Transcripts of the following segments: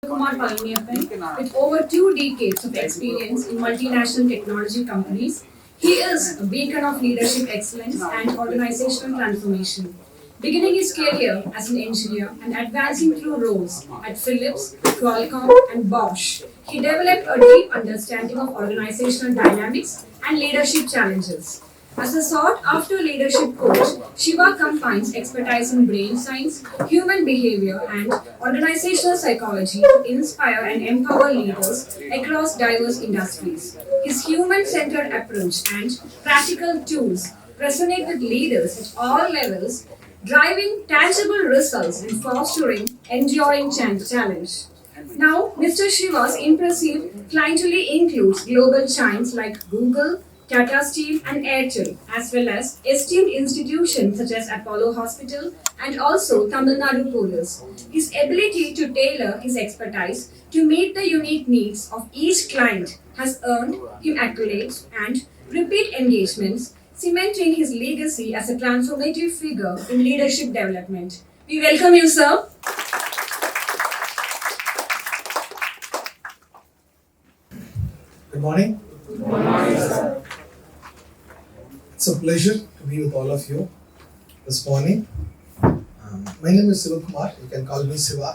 Sivakumar Palaniappan, with over 2 decades of experience in multinational technology companies. He is a beacon of leadership excellence and organizational transformation. Beginning his career as an engineer and advancing through roles at Philips, Qualcomm, and Bosch, he developed a deep understanding of organizational dynamics and leadership challenges. As a sought after leadership coach, Shiva combines expertise in brain science, human behavior, and organizational psychology to inspire and empower leaders across diverse industries. His human centered approach and practical tools resonate with leaders at all levels, driving tangible results and fostering enduring challenge. Now, Mr. Shiva's impressive clientele includes global giants like Google, Tata Steel, and Airtel, as well as esteemed institutions such as Apollo Hospital and also Tamil Nadu Police. His ability to tailor his expertise to meet the unique needs of each client has earned him accolades and repeat engagements, cementing his legacy as a transformative figure in leadership development. We welcome you, sir. Good morning. Good morning, sir. It's a pleasure to be with all of you this morning. My name is Sivakumar. You can call me Siva.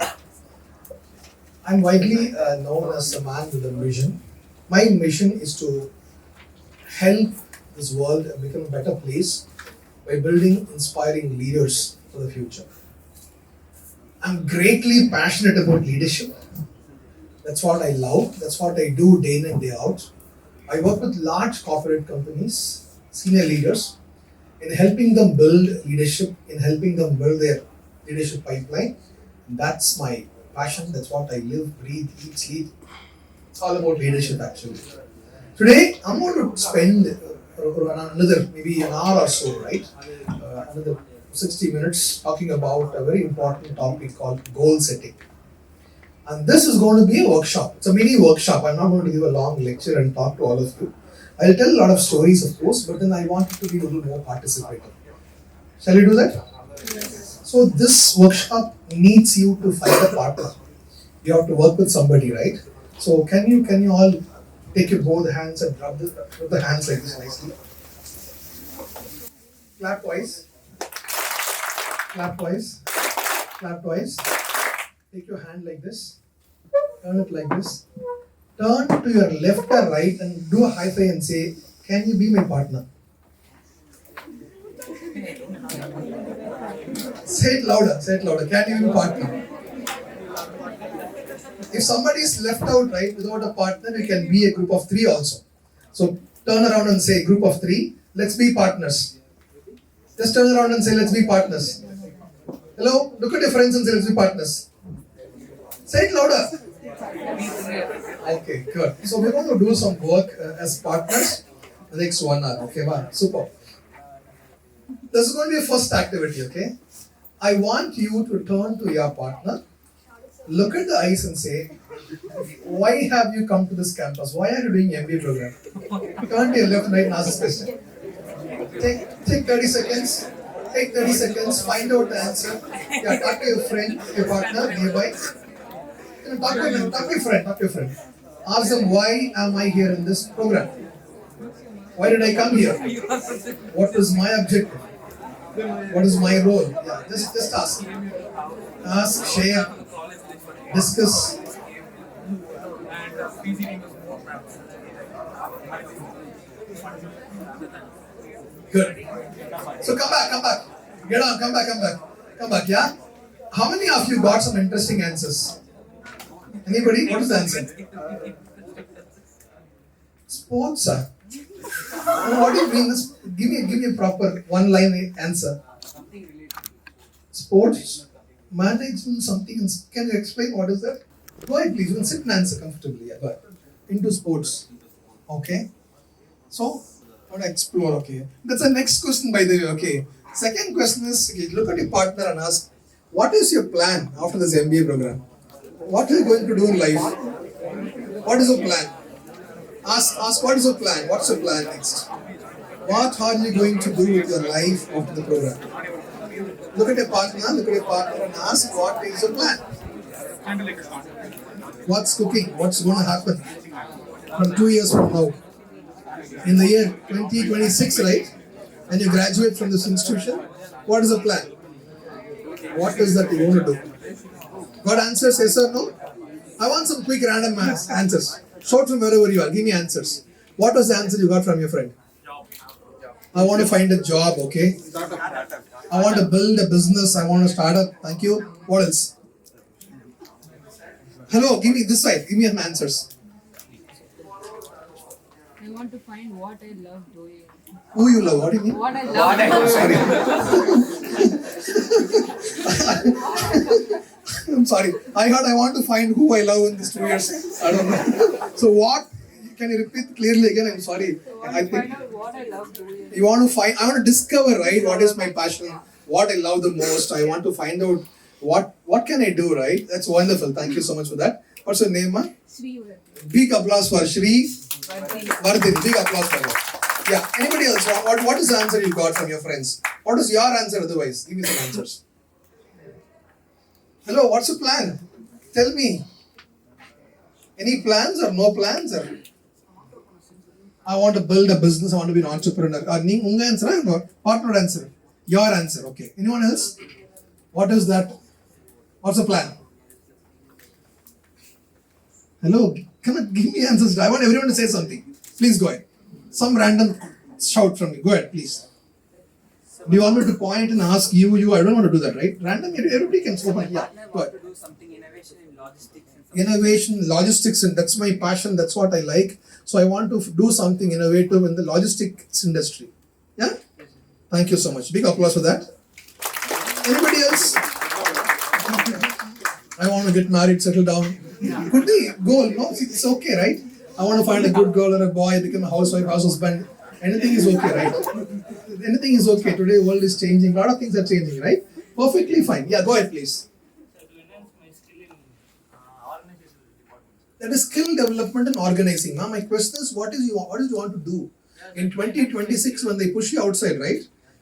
I'm widely known as a man with a vision. My mission is to help this world become a better place by building inspiring leaders for the future. I'm greatly passionate about leadership. That's what I love. That's what I do day in and day out. I work with large corporate companies, senior leaders, in helping them build leadership, in helping them build their leadership pipeline. And that's my passion. That's what I live, breathe, eat, sleep. It's all about leadership actually. Today, I'm going to spend another maybe an hour or so, right? Another 60 minutes talking about a very important topic called goal setting. And this is going to be a workshop. It's a mini workshop. I'm not going to give a long lecture and talk to all of you. I'll tell a lot of stories, of course, but then I want it to be a little more participative. Shall we do that? Yes. So this workshop needs you to find a partner. You have to work with somebody, right? So can you all take your both hands and rub the hands like this nicely? Clap twice. Clap twice. Clap twice. Take your hand like this. Turn it like this. Turn to your left or right and do a high five and say, "Can you be my partner?" Say it louder. Say it louder. Can you be my partner? If somebody is left out, right, without a partner, you can be a group of three also. So turn around and say, "Group of three, let's be partners." Just turn around and say, "Let's be partners." Hello? Look at your friends and say, "Let's be partners." Say it louder. Okay, good. So we're going to do some work as partners the next 1 hour. Okay, wow, super. This is going to be a first activity, okay? I want you to turn to your partner, look at the eyes and say, "Why have you come to this campus? Why are you doing MBA program?" Turn to your left and right and ask this question. Take 30 seconds. Take 30 seconds, find out the answer. Yeah, talk to your friend, your partner nearby. Talk to your friend. Ask them, "Why am I here in this program? Why did I come here? What is my objective? What is my role?" Yeah, just ask. Ask, share, discuss. Good. So come back. Get on, come back, yeah? How many of you got some interesting answers? Anybody? What is the answer? Sports, sir. What do you mean? Give me a proper one-line answer. Sports, management, something. Can you explain what is that? Go ahead, please. You can sit and answer comfortably. Yeah, go ahead. Into sports. Okay. So, I want to explore. Okay. That's the next question, by the way. Okay. Second question is, okay, look at your partner and ask, "What is your plan after this MBA program? What are you going to do in life? What is your plan?" Ask what is your plan? What's your plan next? What are you going to do with your life after the program? Look at your partner and ask, "What is your plan?" What's cooking? What's going to happen from 2 years from now? In the year 2026, right? When you graduate from this institution, what is the plan? What is that you want to do? Got answers, yes or no? I want some quick random answers. Short from wherever you are. Give me answers. What was the answer you got from your friend? I want to find a job, okay? I want to build a business. I want to start up. Thank you. What else? Hello, give me this side. Give me some answers. I want to find what I love doing. Who you love? What do you mean? What I love doing. I'm sorry. I heard I want to find who I love in these 2 years. I don't know. So what? Can you repeat clearly again? I'm sorry. I think Find out what I love doing. you want to find. I want to discover, right? What is my passion? What I love the most. I want to find out what can I do, right? That's wonderful. Thank you so much for that. What's your name, ma? Big applause for Shri Vardhin. Big applause for her. Yeah. Anybody else? What is the answer you got from your friends? What is your answer otherwise? Give me some answers. Hello, what's your plan? Tell me. Any plans or no plans? Or? I want to build a business. I want to be an entrepreneur. Unga answer or partner answer? Your answer. Okay. Anyone else? What is that? What's the plan? Hello. Come on, give me answers. I want everyone to say something. Please go ahead. Some random shout from you. Go ahead, please. Do you want me to point and ask you? I don't want to do that, right? Random, everybody can say. Yeah, go ahead. To do something innovation in logistics and Innovation, logistics, and that's my passion. That's what I like. So I want to do something innovative in the logistics industry. Yeah? Thank you so much. Big applause for that. Anybody else? I want to get married, settle down. Could be goal. No, it's okay, right? I want to find a good girl or a boy, become a housewife, house husband. Anything is okay, right? Anything is okay. Today, world is changing. A lot of things are changing, right? Perfectly fine. Yeah, go ahead, please. to enhance my skill in organizational department. That is skill development and organizing. Now, my question is, what do you want to do? In 2026, when they push you outside, right?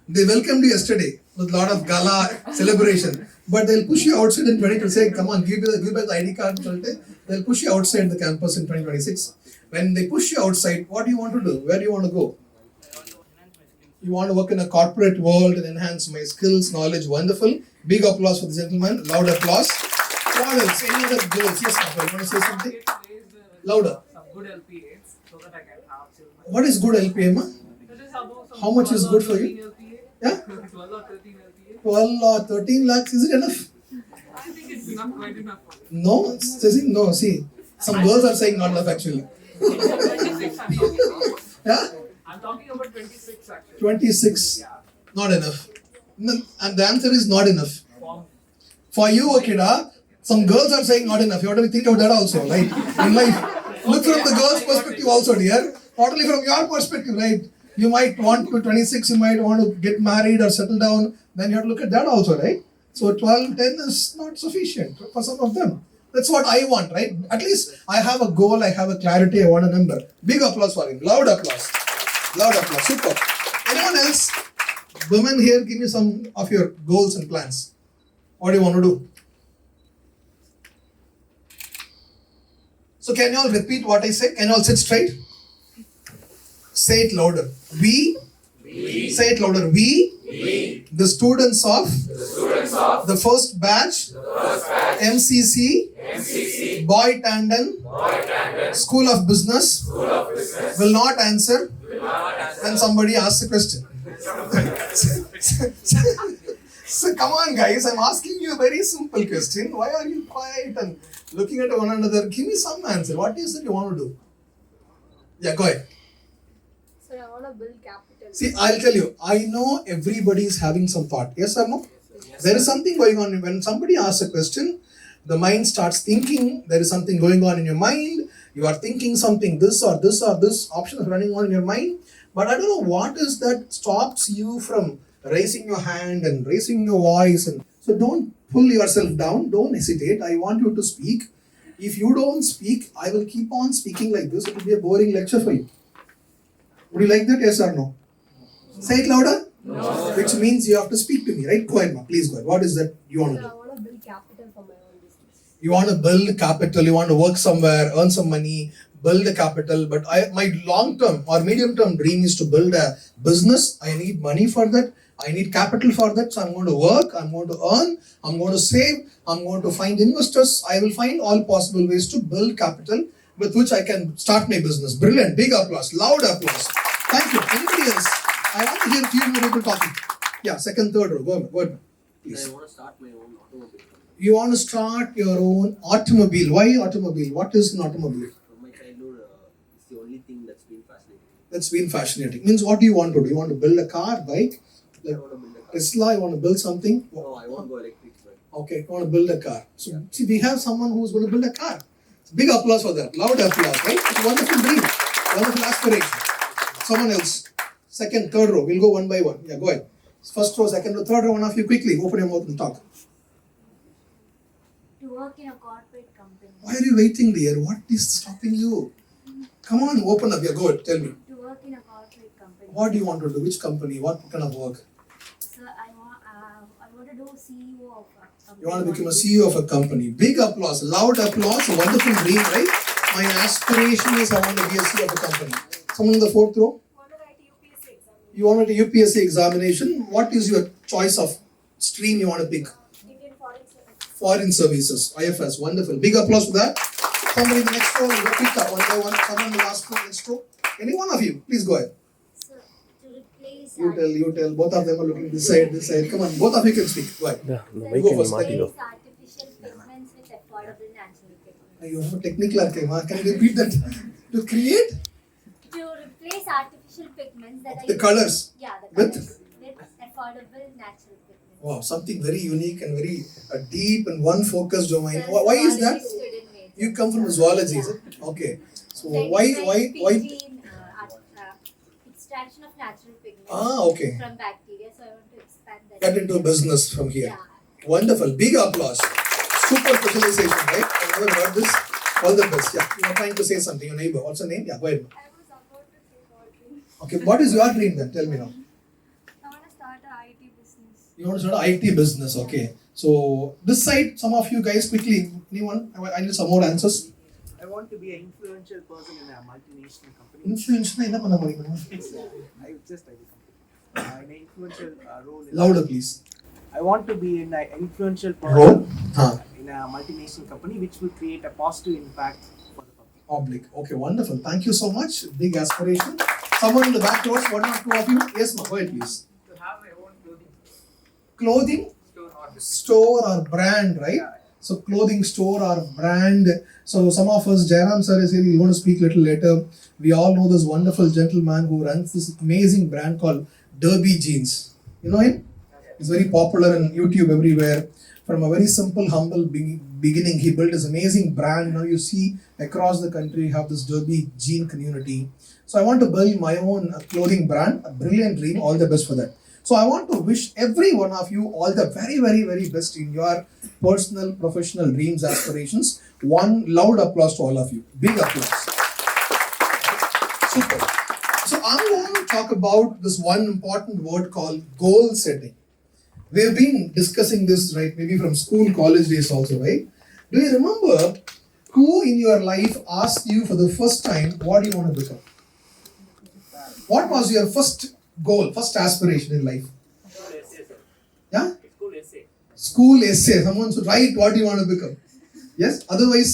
They welcomed you yesterday with a lot of gala celebration. But they'll push you outside in 2020 to say, come on, give back the ID card. They'll push you outside the campus in 2026. When they push you outside, what do you want to do? Where do you want to go? You want to work in a corporate world and enhance my skills, knowledge. Wonderful. Big applause for the gentleman. Loud applause. What else? Any other goals? Yes, Papa, you want to say something? Louder. Some good LPAs so that I can have children. What is good LPA, ma? That is about some How much is 12 or good for 13 you? LPA. Yeah? 12 or 13 LPA. 12 or 13 lakhs, is it enough? I think it's not quite enough for me. No, it's saying no. See, some girls are saying not enough actually. 26 I'm talking about. Yeah? I'm talking about 26 actually. 26, not enough. No, and the answer is not enough. Form. For you, Okida, some girls are saying not enough. You have to think of that also, right? In life, look from the girl's perspective also, dear. Not only from your perspective, right? You might want to 26, you might want to get married or settle down. Then you have to look at that also, right? So 12, 10 is not sufficient for some of them. That's what I want, right? At least I have a goal, I have a clarity, I want a number. Big applause for him. Loud applause. Loud applause. Super. Anyone else? Women here, give me some of your goals and plans. What do you want to do? So can you all repeat what I say? Can you all sit straight? Say it louder. We. Say it louder. We. The students of the first batch, MCC, Boy Tandon, School of Business, will not answer when somebody asks a question. So come on guys, I'm asking you a very simple question. Why are you quiet and looking at one another? Give me some answer. What is it you want to do? Yeah, go ahead. Sir, I want to build capital. See, I'll tell you, I know everybody is having some thought. Yes or no? Yes. There is something going on. When somebody asks a question, the mind starts thinking, there is something going on in your mind. You are thinking something, this or this or this option is running on in your mind. But I don't know what is that stops you from raising your hand and raising your voice. And so don't pull yourself down. Don't hesitate. I want you to speak. If you don't speak, I will keep on speaking like this. It will be a boring lecture for you. Would you like that? Yes or no? Say it louder. No. Which means you have to speak to me, right? Go ahead, ma. Please go ahead. What is that you want to Sir, do? I want to build capital for my own business. You want to build capital, you want to work somewhere, earn some money, build a capital. But my long term or medium term dream is to build a business. I need money for that. I need capital for that. So I'm going to work, I'm going to earn, I'm going to save, I'm going to find investors. I will find all possible ways to build capital with which I can start my business. Brilliant. Big applause. Loud applause. Thank you. Anybody else? I want to hear a few more people talking. Yeah, second, third row. Go ahead. Please. I want to start my own automobile company. You want to start your own automobile. Why automobile? What is an automobile? From my childhood, it's the only thing that's been fascinating. That's been fascinating. Means what do you want to do? You want to build a car, bike? I want to build a car. Tesla, you want to build something? No, I want to go electric. But Okay, you want to build a car. So see, we have someone who's going to build a car. Big applause for that. Loud applause, right? It's a wonderful dream. Wonderful aspiration. Someone else. Second, third row. We'll go one by one. Yeah, go ahead. First row, second row, third row, one of you quickly. Open your mouth and talk. To work in a corporate company. Why are you waiting, dear? What is stopping you? Come on, open up. Yeah, go ahead. Tell me. To work in a corporate company. What do you want to do? Which company? What kind of work? So I want to do CEO of a company. You want to become a CEO of a company. Big applause, loud applause, a wonderful dream, right? My aspiration is I want to be a CEO of a company. Someone in the fourth row? You want to write a UPSC examination. What is your choice of stream you want to pick? Indian Foreign Services, IFS, wonderful. Big applause for that. Somebody in the next row, will pick up one by one. Someone in the last row, next row. Any one of you, please go ahead. So to replace You tell. Both of them are looking this side. Come on, both of you can speak. Go ahead. to Go first. replace artificial pigments with affordable natural pigments. You have a technical archive. Can you repeat that? To create To replace artificial pigments that are the colors. Yeah, the With? colors with affordable natural pigments. Wow, something very unique and very deep and one focused domain. So Why is that? zoology student major. You come from zoology, is it? Okay. So why? PG in, extraction of natural pigments Okay. from bacteria. So I want to expand that. Get into business from here. Yeah. Wonderful. Big applause. Super specialization, right? I never heard this. All the best. Yeah. You are trying to say something. Your neighbor. What's your name? Yeah. Go ahead. I was about to say poetry. Okay. What is your dream then? Tell me now. I want to start a IT business. You want to start an IT business. Okay. So this side, some of you guys quickly. Anyone? I need some more answers. I want to be an influential person in a multinational company. Influential. என்ன பண்ண போறீங்க? I just like the company. An influential role. Louder, please. I want to be in an influential Role. person in a multinational company, which will create a positive impact for the public. Oblique. Okay, wonderful. Thank you so much. Big aspiration. Someone in the back rows, one or two of you. Yes, ma'am. Go ahead, please. To have my own clothing Clothing store or store or brand, right? So clothing store or brand. So some of us, Jairam sir is here. We want to speak a little later. We all know this wonderful gentleman who runs this amazing brand called Derby Jeans. You know him? He's very popular on YouTube everywhere. From a very simple, humble beginning, he built this amazing brand. Now you see across the country have this Derby jean community. So I want to build my own clothing brand. A brilliant dream. All the best for that. So I want to wish every one of you all the very, very, very best in your personal, professional dreams, aspirations. One loud applause to all of you. Big applause. Super. So I'm going to talk about this one important word called goal setting. We've been discussing this, right, maybe from school, college days also, right? Do you remember who in your life asked you for the first time, what do you want to become? What was your first goal, first aspiration in life? school essay, sir. Yeah? School essay. School essay. Someone should write what do you want to become. Yes? Otherwise,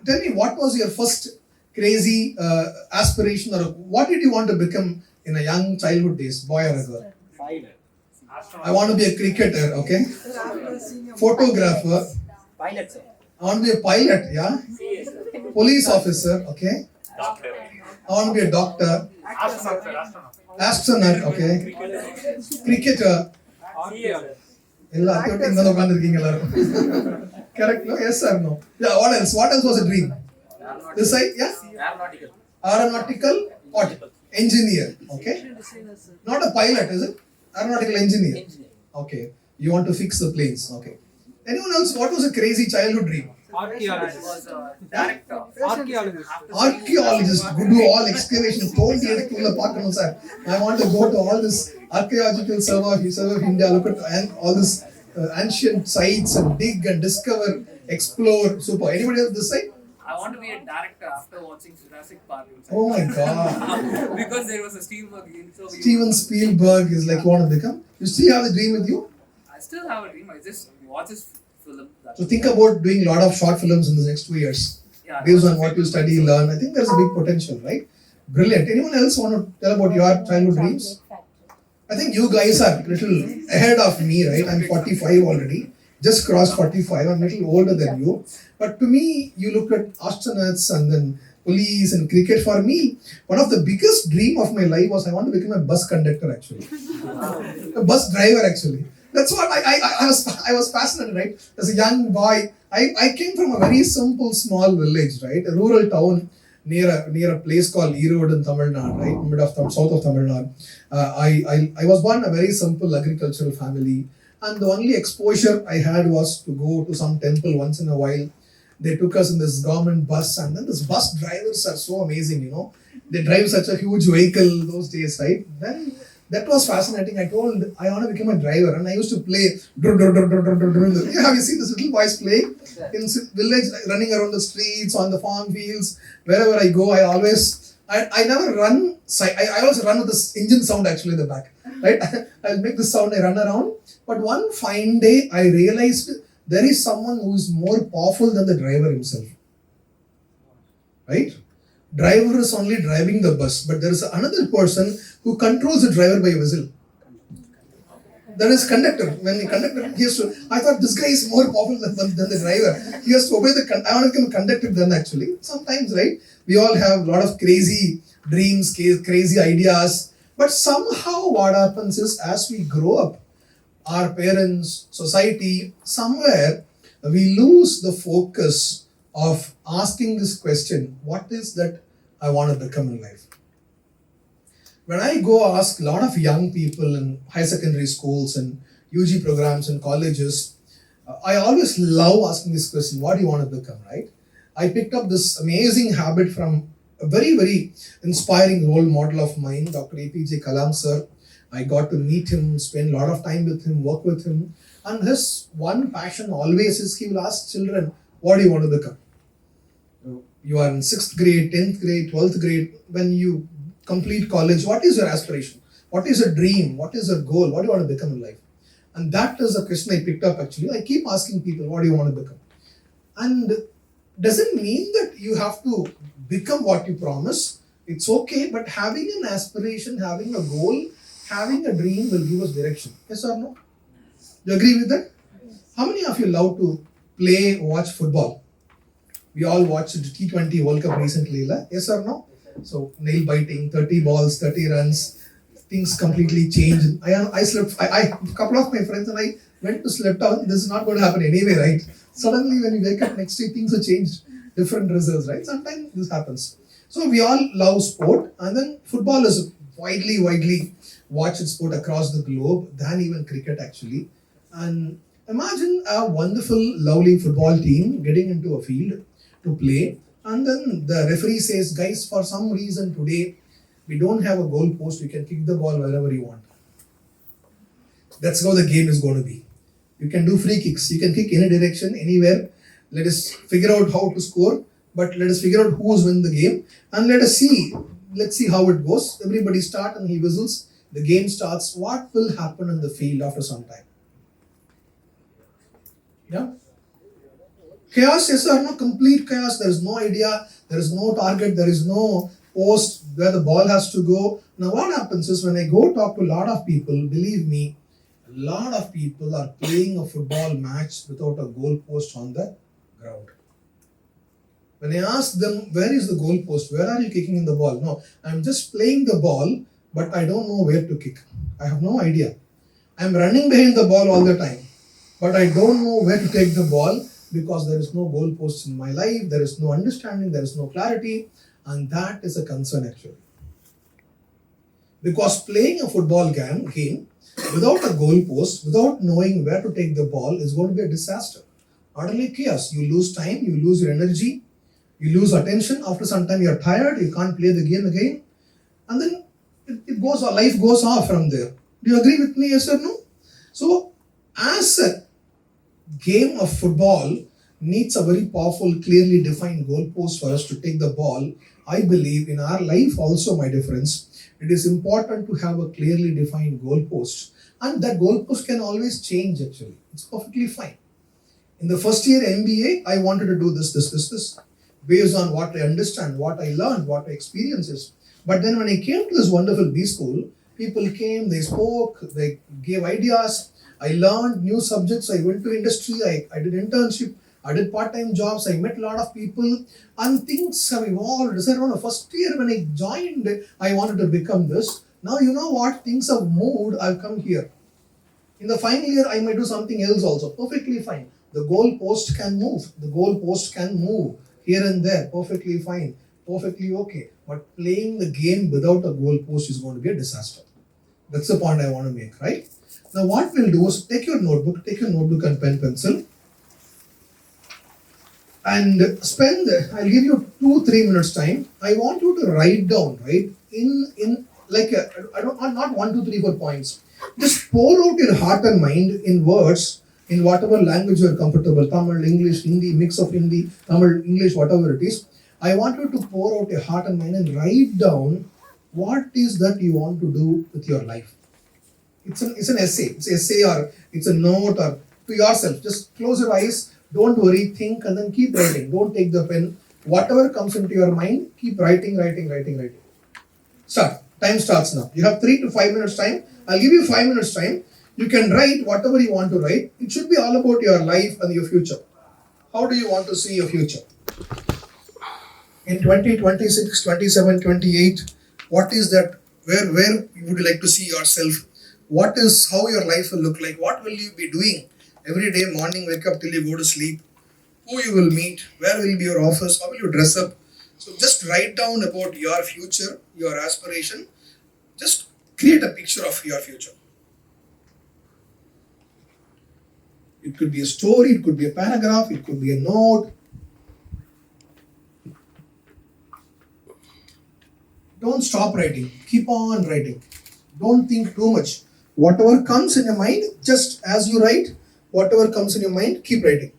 tell me what was your first crazy aspiration or what did you want to become in a young childhood days, boy or a girl? Pilot. Astronaut. I want to be a cricketer, okay? Photographer. Pilot, sir. I want to be a pilot, yeah? CS, sir. Police officer, okay? Doctor. I want to be a doctor. Astronaut, sir. Astronaut. Astronaut, okay? Cricketer. CA, sir. எல்லாத்தையும் இங்க வந்து உட்கார்ந்திருக்கீங்க எல்லாரும். Correct, no? Yes or no? Yeah, what else? What else was a dream? This side, yeah? Aeronautical. Aeronautical, what? Engineer, okay? Not a pilot, is it? Aeronautical engineer. Okay. You want to fix the planes, okay. Anyone else? What was a crazy childhood dream? Archaeologist. Director. Archaeologist. Archaeologist, go do all excavation. Don't I want to go to all this archaeological survey of India, look at and all this ancient sites and dig and discover, explore. Super. Anybody else this side? I want to be a director after watching Jurassic Park. Oh my God. Because there was a Spielberg. So Steven Spielberg is like you want to become. You still have the dream with you? I still have a dream. I just watch this film. So think about doing a lot of short films in the next 2 years. Yeah, Based on what you study, learn. I think there's a big potential, right? Brilliant. Anyone else want to tell about your childhood dreams? I think you guys are a little ahead of me, right? I'm 45 already. Just crossed 45. I'm a little older than you. But to me, you look at astronauts and then police and cricket. For me, one of the biggest dream of my life was I want to become a bus conductor actually. A bus driver actually. That's what I was fascinated, right? As a young boy, I came from a very simple small village, right? A rural town near a place called Erode in Tamil Nadu, right? South of Tamil Nadu. I was born in a very simple agricultural family, and the only exposure I had was to go to some temple once in a while. They took us in this government bus, and then these bus drivers are so amazing, you know. They drive such a huge vehicle those days, right? Then that was fascinating. I told I want to become a driver, and I used to play. Have you seen this little boys play in village, like, running around the streets, on the farm fields, wherever I go? I never run. I always run with this engine sound actually in the back, right? I'll make this sound. I run around. But one fine day, I realized there is someone who is more powerful than the driver himself, right? Driver is only driving the bus, but there is another person who controls the driver by a whistle. That is conductor. When the conductor, he has to. I thought this guy is more powerful than the driver. He has to obey the. I want to become a conductor then actually. Sometimes, right? We all have a lot of crazy dreams, crazy ideas. But somehow what happens is as we grow up, our parents, society, somewhere we lose the focus of asking this question, what is that I want to become in life? When I go ask a lot of young people in high secondary schools and UG programs and colleges, I always love asking this question, what do you want to become, right? I picked up this amazing habit from a very, very inspiring role model of mine, Dr. APJ Kalam sir. I got to meet him, spend a lot of time with him, work with him. And his one passion always is he will ask children, what do you want to become? You are in 6th grade, 10th grade, 12th grade. When you complete college, what is your aspiration? What is your dream? What is your goal? What do you want to become in life? And that is a question I picked up actually. I keep asking people, what do you want to become? And doesn't mean that you have to become what you promise. It's okay, but having an aspiration, having a goal, having a dream will give us direction. Yes or no? Do you agree with that? How many of you love to play, watch football? We all watched the T20 World Cup recently, yes or no? So nail biting, 30 balls, 30 runs, things completely changed. I slept. A couple of my friends and I went to sleep down. This is not going to happen anyway, right? Suddenly, when you wake up next day, things have changed, different results, right? Sometimes this happens. So we all love sport, and then football is widely watched sport across the globe than even cricket actually. And imagine a wonderful, lovely football team getting into a field to play, and then the referee says, guys, for some reason today we don't have a goal post, you can kick the ball wherever you want. That's how the game is going to be. You can do free kicks, you can kick any direction, anywhere. Let us figure out how to score, but let us figure out who's win the game, and let's see how it goes. Everybody start and he whistles, the game starts. What will happen in the field after some time? Yeah? Chaos, yes or no? Complete chaos. There is no idea, there is no target, there is no post where the ball has to go. Now what happens is when I go talk to a lot of people, believe me, a lot of people are playing a football match without a goal post on the ground. When I ask them, where is the goal post? Where are you kicking in the ball? No, I'm just playing the ball, but I don't know where to kick. I have no idea. I'm running behind the ball all the time, but I don't know where to take the ball because there is no goal post in my life, there is no understanding, there is no clarity, and that is a concern actually. Because playing a football game without a goal post, without knowing where to take the ball is going to be a disaster. Not only chaos, you lose time, you lose your energy, you lose attention. After some time you're tired, you can't play the game again, and then life goes off from there. Do you agree with me, yes or no? So as a game of football needs a very powerful, clearly defined goalpost for us to take the ball. I believe in our life also, my dear friends, it is important to have a clearly defined goalpost. And that goalpost can always change actually. It's perfectly fine. In the first year MBA, I wanted to do this, based on what I understand, what I learned, what my experiences. But then when I came to this wonderful B school, people came, they spoke, they gave ideas. I learned new subjects. I went to industry. I did internship. I did part-time jobs. I met a lot of people, and things have evolved. So, the first year when I joined, I wanted to become this. Now you know what? Things have moved. I've come here. In the final year, I might do something else also. Perfectly fine. The goal post can move. The goal post can move here and there. Perfectly fine. Perfectly okay. But playing the game without a goal post is going to be a disaster. That's the point I want to make, right? Now what we'll do is take your notebook and pen pencil, and I'll give you 2-3 minutes time. I want you to write down, right? In like I don't not 1, 2, 3, 4 points. Just pour out your heart and mind in words in whatever language you are comfortable. Tamil, English, Hindi, mix of Hindi, Tamil, English, whatever it is. I want you to pour out your heart and mind and write down what is that you want to do with your life. It's an essay. It's an essay or it's a note or to yourself. Just close your eyes. Don't worry. Think and then keep writing. Don't take the pen. Whatever comes into your mind, keep writing. Start. Time starts now. You have 3 to 5 minutes time. I'll give you 5 minutes time. You can write whatever you want to write. It should be all about your life and your future. How do you want to see your future? In 2026, 27, 28, what is that? Where would you like to see yourself? What is how your life will look like? What will you be doing every day, morning, wake up till you go to sleep? Who you will meet? Where will be your office? How will you dress up? So just write down about your future, your aspiration. Just create a picture of your future. It could be a story, it could be a paragraph, it could be a note. Don't stop writing. Keep on writing. Don't think too much. Whatever comes in your mind, just as you write, whatever comes in your mind, keep writing.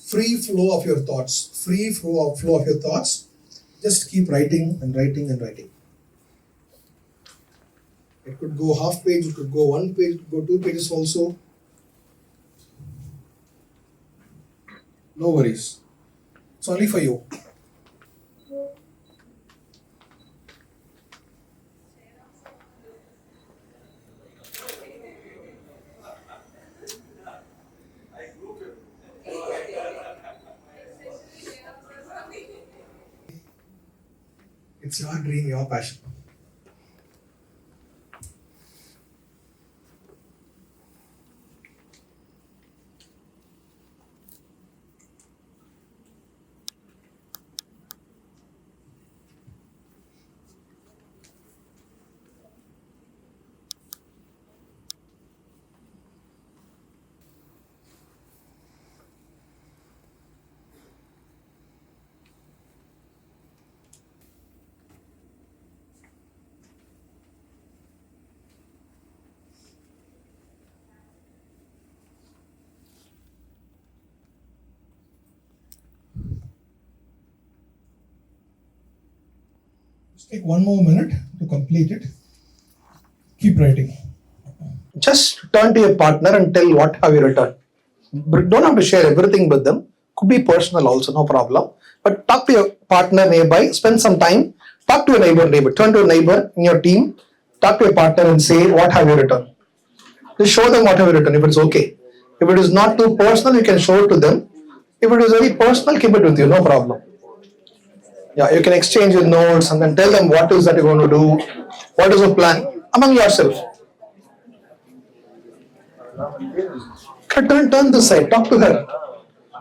Free flow of your thoughts. Free flow of your thoughts. Just keep writing and writing and writing. It could go half page, it could go 1 page, it could go 2 pages also. No worries. It's only for you. It's your dream, your passion. Just take 1 more minute to complete it. Keep writing. Just turn to your partner and tell what have you written. Don't have to share everything with them. Could be personal also, no problem. But talk to your partner nearby. Spend some time. Talk to your neighbor. Turn to a neighbor in your team. Talk to your partner and say, what have you written? Just show them what have you written if it's okay. If it is not too personal, you can show it to them. If it is very personal, keep it with you, no problem. Yeah, you can exchange your notes and then tell them what is that you're going to do, what is the plan among yourself. Turn this side, talk to her.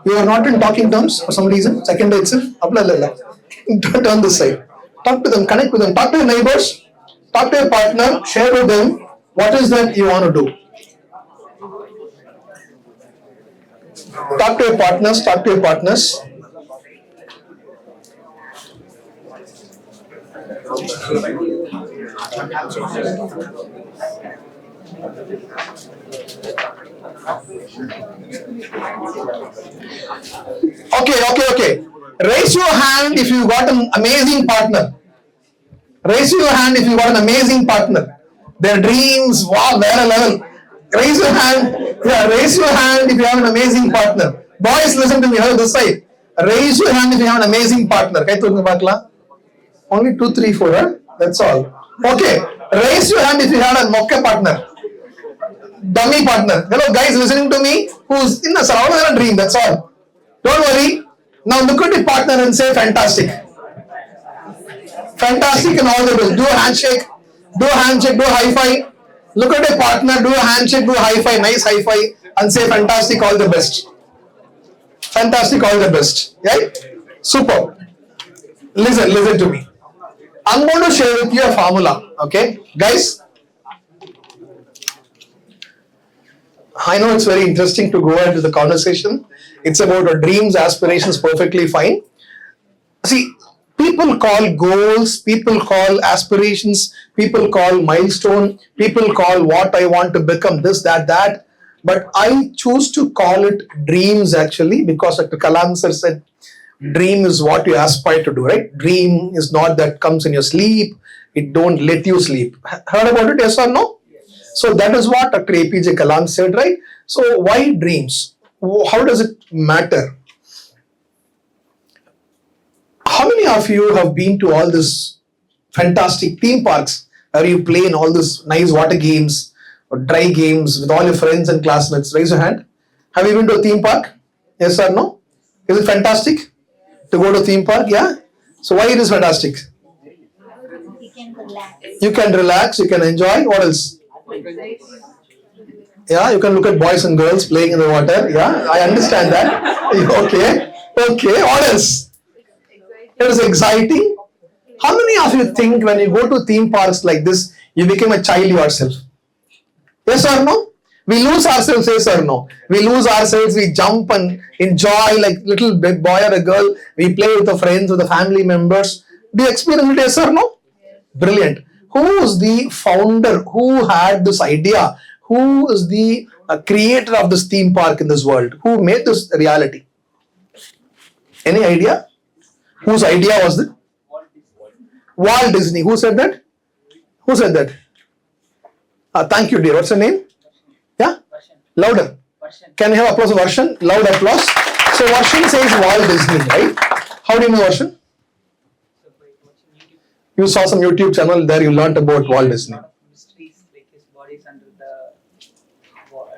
You are not in talking terms for some reason, second day itself. Turn this side. Talk to them, connect with them, talk to your neighbors, talk to your partner, share with them What is that you want to do? Talk to your partners, talk to your partners. Okay. Raise your hand if you got an amazing partner. Raise your hand if you got an amazing partner. Their dreams, wow, they're a level. Raise your hand. Yeah, raise your hand if you have an amazing partner. Boys, listen to me. Hello, this side. Raise your hand if you have an amazing partner. Only 2, 3, 4. Huh? That's all. Okay. Raise your hand if you have a mocha partner. Dummy partner. Hello, guys, listening to me. Who's in a surrounded dream. That's all. Don't worry. Now look at your partner and say fantastic. Fantastic and all the best. Do a handshake. Do a handshake. Do a high five. Look at your partner. Do a handshake. Do a high five. Nice high five. And say fantastic. All the best. Fantastic. All the best. Right? Super. Listen to me. I'm going to share with you a formula. Okay, guys. I know it's very interesting to go into the conversation. It's about our dreams, aspirations, perfectly fine. See, people call goals, people call aspirations, people call milestone, people call what I want to become, this, that. But I choose to call it dreams actually, because Dr. Kalam sir said, dream is what you aspire to do, right? Dream is not that comes in your sleep. It don't let you sleep. Heard about it, yes or no? So that is what Dr. APJ Kalam said, right? So why dreams? How does it matter? How many of you have been to all these fantastic theme parks where you play in all these nice water games or dry games with all your friends and classmates? Raise your hand. Have you been to a theme park? Yes or no? Is it fantastic to go to a theme park? Yeah? So why it is fantastic? You can relax. You can relax, you can enjoy. What else? Yeah, you can look at boys and girls playing in the water. Yeah, I understand that. Okay. What else? It is exciting. How many of you think when you go to theme parks like this, you become a child yourself? Yes or no? We lose ourselves, yes or no? We lose ourselves, we jump and enjoy like little boy or a girl. We play with the friends, with the family members. Do you experience it, yes or no? Brilliant. Who is the founder? Who had this idea? Who is the creator of this theme park in this world? Who made this reality? Any idea? Whose idea was it? Walt Disney. Who said that? Who said that? Thank you, dear. What's your name? Yeah? Louder. Can you have applause for Varshan? Loud applause. So Varshan says Walt Disney, right? How do you know Varshan? You saw some YouTube channel there, you learned about Walt Disney. Mysteries, like his body is under the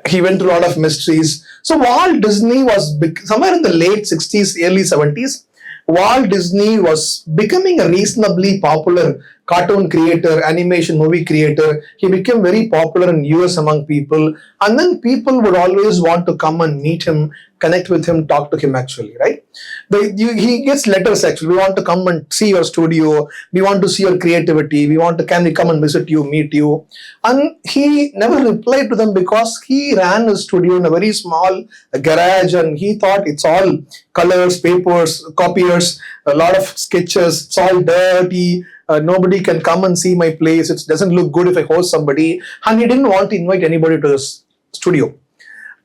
He went through a lot of mysteries. So Walt Disney was somewhere in the late 60s, early 70s. Walt Disney was becoming a reasonably popular cartoon creator, animation movie creator. He became very popular in US among people, and then people would always want to come and meet him, connect with him, talk to him actually, right? He gets letters actually. We want to come and see your studio. We want to see your creativity. Can we come and visit you, meet you? And he never replied to them because he ran his studio in a very small garage, and he thought it's all colors, papers, copiers, a lot of sketches, it's all dirty. Nobody can come and see my place. It doesn't look good if I host somebody. And he didn't want to invite anybody to his studio.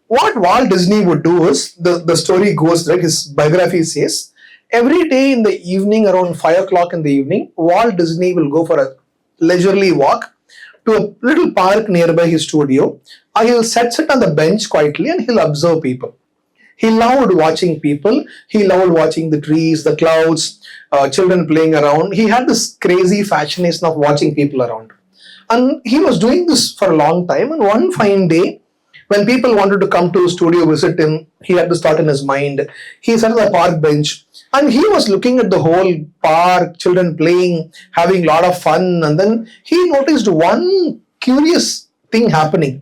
What Walt Disney would do is, the story goes, like his biography says, every day in the evening, around 5 o'clock in the evening, Walt Disney will go for a leisurely walk to a little park nearby his studio. He'll sit on the bench quietly and he'll observe people. He loved watching people. He loved watching the trees, the clouds, children playing around. He had this crazy fascination of watching people around. And he was doing this for a long time. And one fine day, when people wanted to come to his studio, visit him, he had this thought in his mind. He sat on the park bench and he was looking at the whole park, children playing, having a lot of fun. And then he noticed one curious thing happening.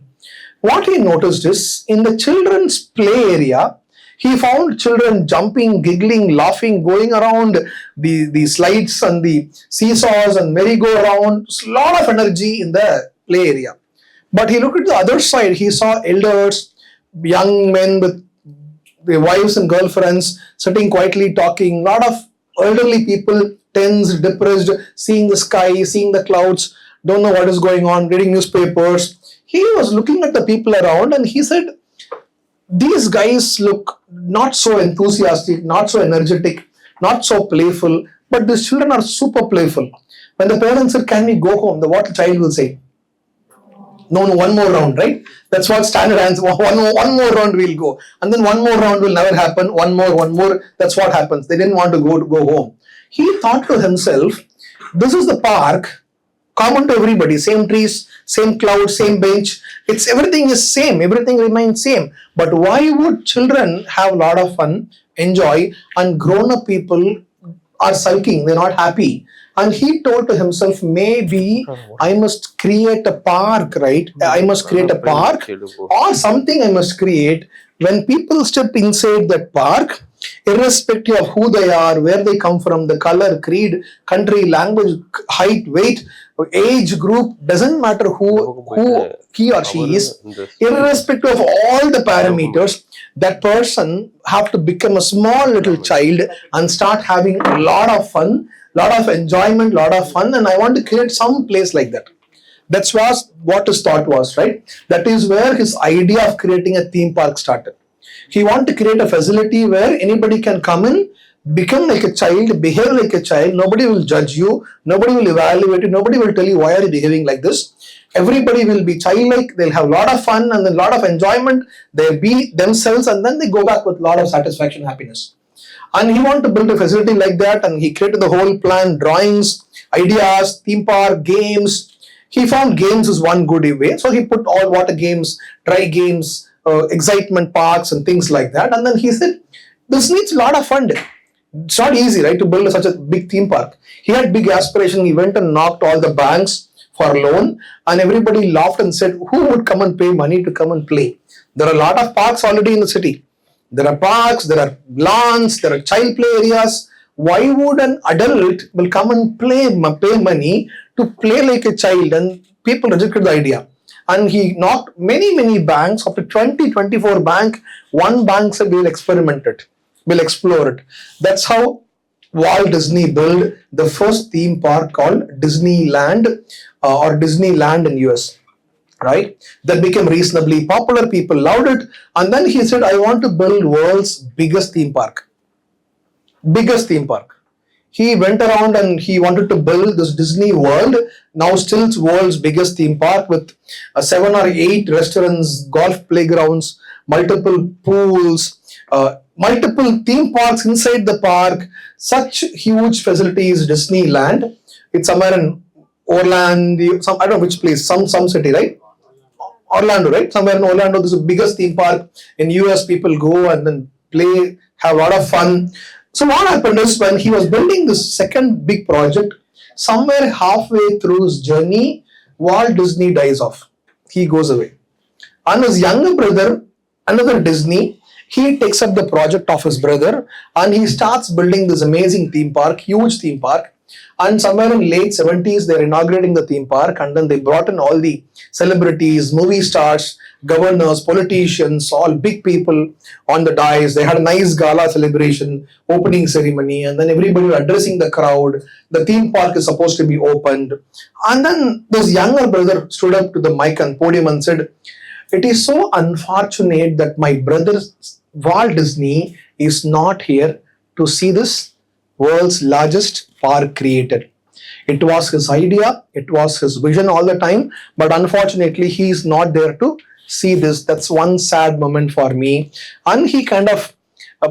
What he noticed is, in the children's play area, he found children jumping, giggling, laughing, going around the slides and the seesaws and merry-go-round. A lot of energy in the play area. But he looked at the other side. He saw elders, young men with their wives and girlfriends sitting quietly talking. Lot of elderly people, tense, depressed, seeing the sky, seeing the clouds, don't know what is going on, reading newspapers. He was looking at the people around and he said, these guys look not so enthusiastic, not so energetic, not so playful, but these children are super playful. When the parents said, can we go home? The what child will say? No, one more round, right? That's what standard answer. One more round we'll go. And then one more round will never happen. One more. That's what happens. They didn't want to go home. He thought to himself, this is the park, common to everybody. Same trees, same clouds, same bench. It's everything is same. Everything remains same. But why would children have a lot of fun, enjoy, and grown-up people are sulking? They're not happy. And he told to himself, maybe I must create a park, right? I must create a park or something I must create. When people step inside that park, irrespective of who they are, where they come from, the color, creed, country, language, height, weight, age group, doesn't matter who he or she is, irrespective of all the parameters, that person have to become a small little child and start having a lot of fun, lot of enjoyment, lot of fun, and I want to create some place like that. That's what his thought was, right? That is where his idea of creating a theme park started. He wanted to create a facility where anybody can come in, become like a child, behave like a child. Nobody will judge you. Nobody will evaluate you. Nobody will tell you why are you behaving like this. Everybody will be childlike. They'll have a lot of fun and a lot of enjoyment. They'll be themselves and then they go back with a lot of satisfaction, happiness. And he wanted to build a facility like that, and he created the whole plan, drawings, ideas, theme park, games. He found games is one good way. So he put all water games, dry games, excitement parks and things like that. And then he said, this needs a lot of fund. It's not easy, right, to build such a big theme park. He had big aspiration. He went and knocked all the banks for a loan, and everybody laughed and said, who would come and pay money to come and play? There are a lot of parks already in the city. There are parks, there are lawns, there are child play areas. Why would an adult will come and pay money to play like a child? And people rejected the idea. And he knocked many banks, up to 24 banks. One bank said, we'll experiment it, we'll explore it. That's how Walt Disney built the first theme park called Disneyland or Disneyland in US. Right? That became reasonably popular. People loved it. And then he said, I want to build world's biggest theme park. Biggest theme park. He went around and he wanted to build this Disney World, now still world's biggest theme park with 7 or 8 restaurants, golf playgrounds, multiple pools, multiple theme parks inside the park, such huge facilities, Disneyland. It's somewhere in Orlando, I don't know which place, some city, right? Orlando, right? Somewhere in Orlando, this is the biggest theme park in US. People go and then play, have a lot of fun. So what happened is when he was building this second big project, somewhere halfway through his journey, Walt Disney dies off. He goes away. And his younger brother, another Disney, he takes up the project of his brother and he starts building this amazing theme park, huge theme park. And somewhere in late 70s, they're inaugurating the theme park, and then they brought in all the celebrities, movie stars, governors, politicians, all big people on the dais. They had a nice gala celebration, opening ceremony, and then everybody was addressing the crowd. The theme park is supposed to be opened. And then this younger brother stood up to the mic and podium and said, it is so unfortunate that my brother Walt Disney is not here to see this world's largest park created. It was his idea, it was his vision all the time, but unfortunately he is not there to see this. That's one sad moment for me. And he kind of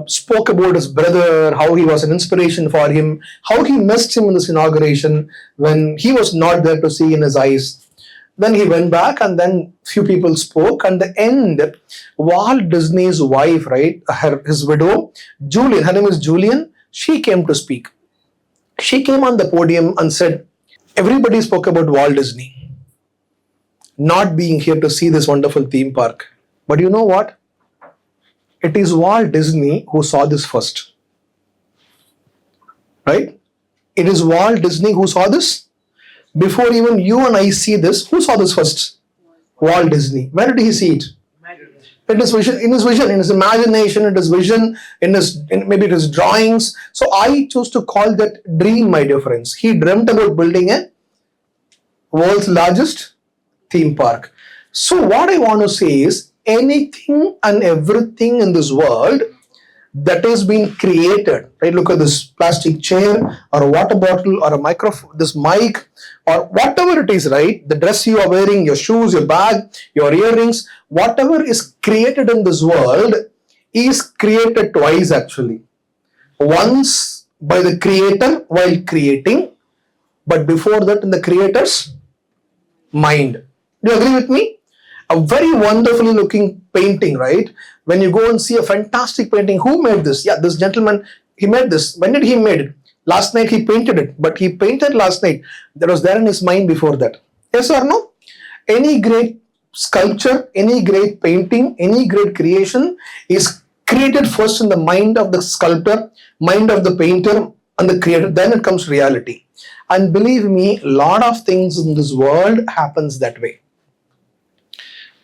spoke about his brother, how he was an inspiration for him, how he missed him in this inauguration when he was not there to see in his eyes. Then he went back and then few people spoke, and the end, Walt Disney's wife, right, his widow, Julian, her name is Julian, she came to speak. She came on the podium and said, everybody spoke about Walt Disney not being here to see this wonderful theme park. But you know what? It is Walt Disney who saw this first. Right? It is Walt Disney who saw this. Before even you and I see this, who saw this first? Walt Disney. Where did he see it? In his vision, in his imagination, in his vision, maybe it is drawings. So I choose to call that dream, my dear friends. He dreamt about building a world's largest theme park. So what I want to say is, anything and everything in this world that is being created, right? Look at this plastic chair or a water bottle or a microphone, this mic or whatever it is, right? The dress you are wearing, your shoes, your bag, your earrings, whatever is created in this world is created twice actually. Once by the creator while creating, but before that in the creator's mind. Do you agree with me? A very wonderfully looking painting, right? When you go and see a fantastic painting, who made this? Yeah, this gentleman, he made this. When did he made it? Last night he painted it, but he painted last night. That was there in his mind before that. Yes or no? Any great sculpture, any great painting, any great creation is created first in the mind of the sculptor, mind of the painter and the creator, then it comes reality. And believe me, a lot of things in this world happens that way.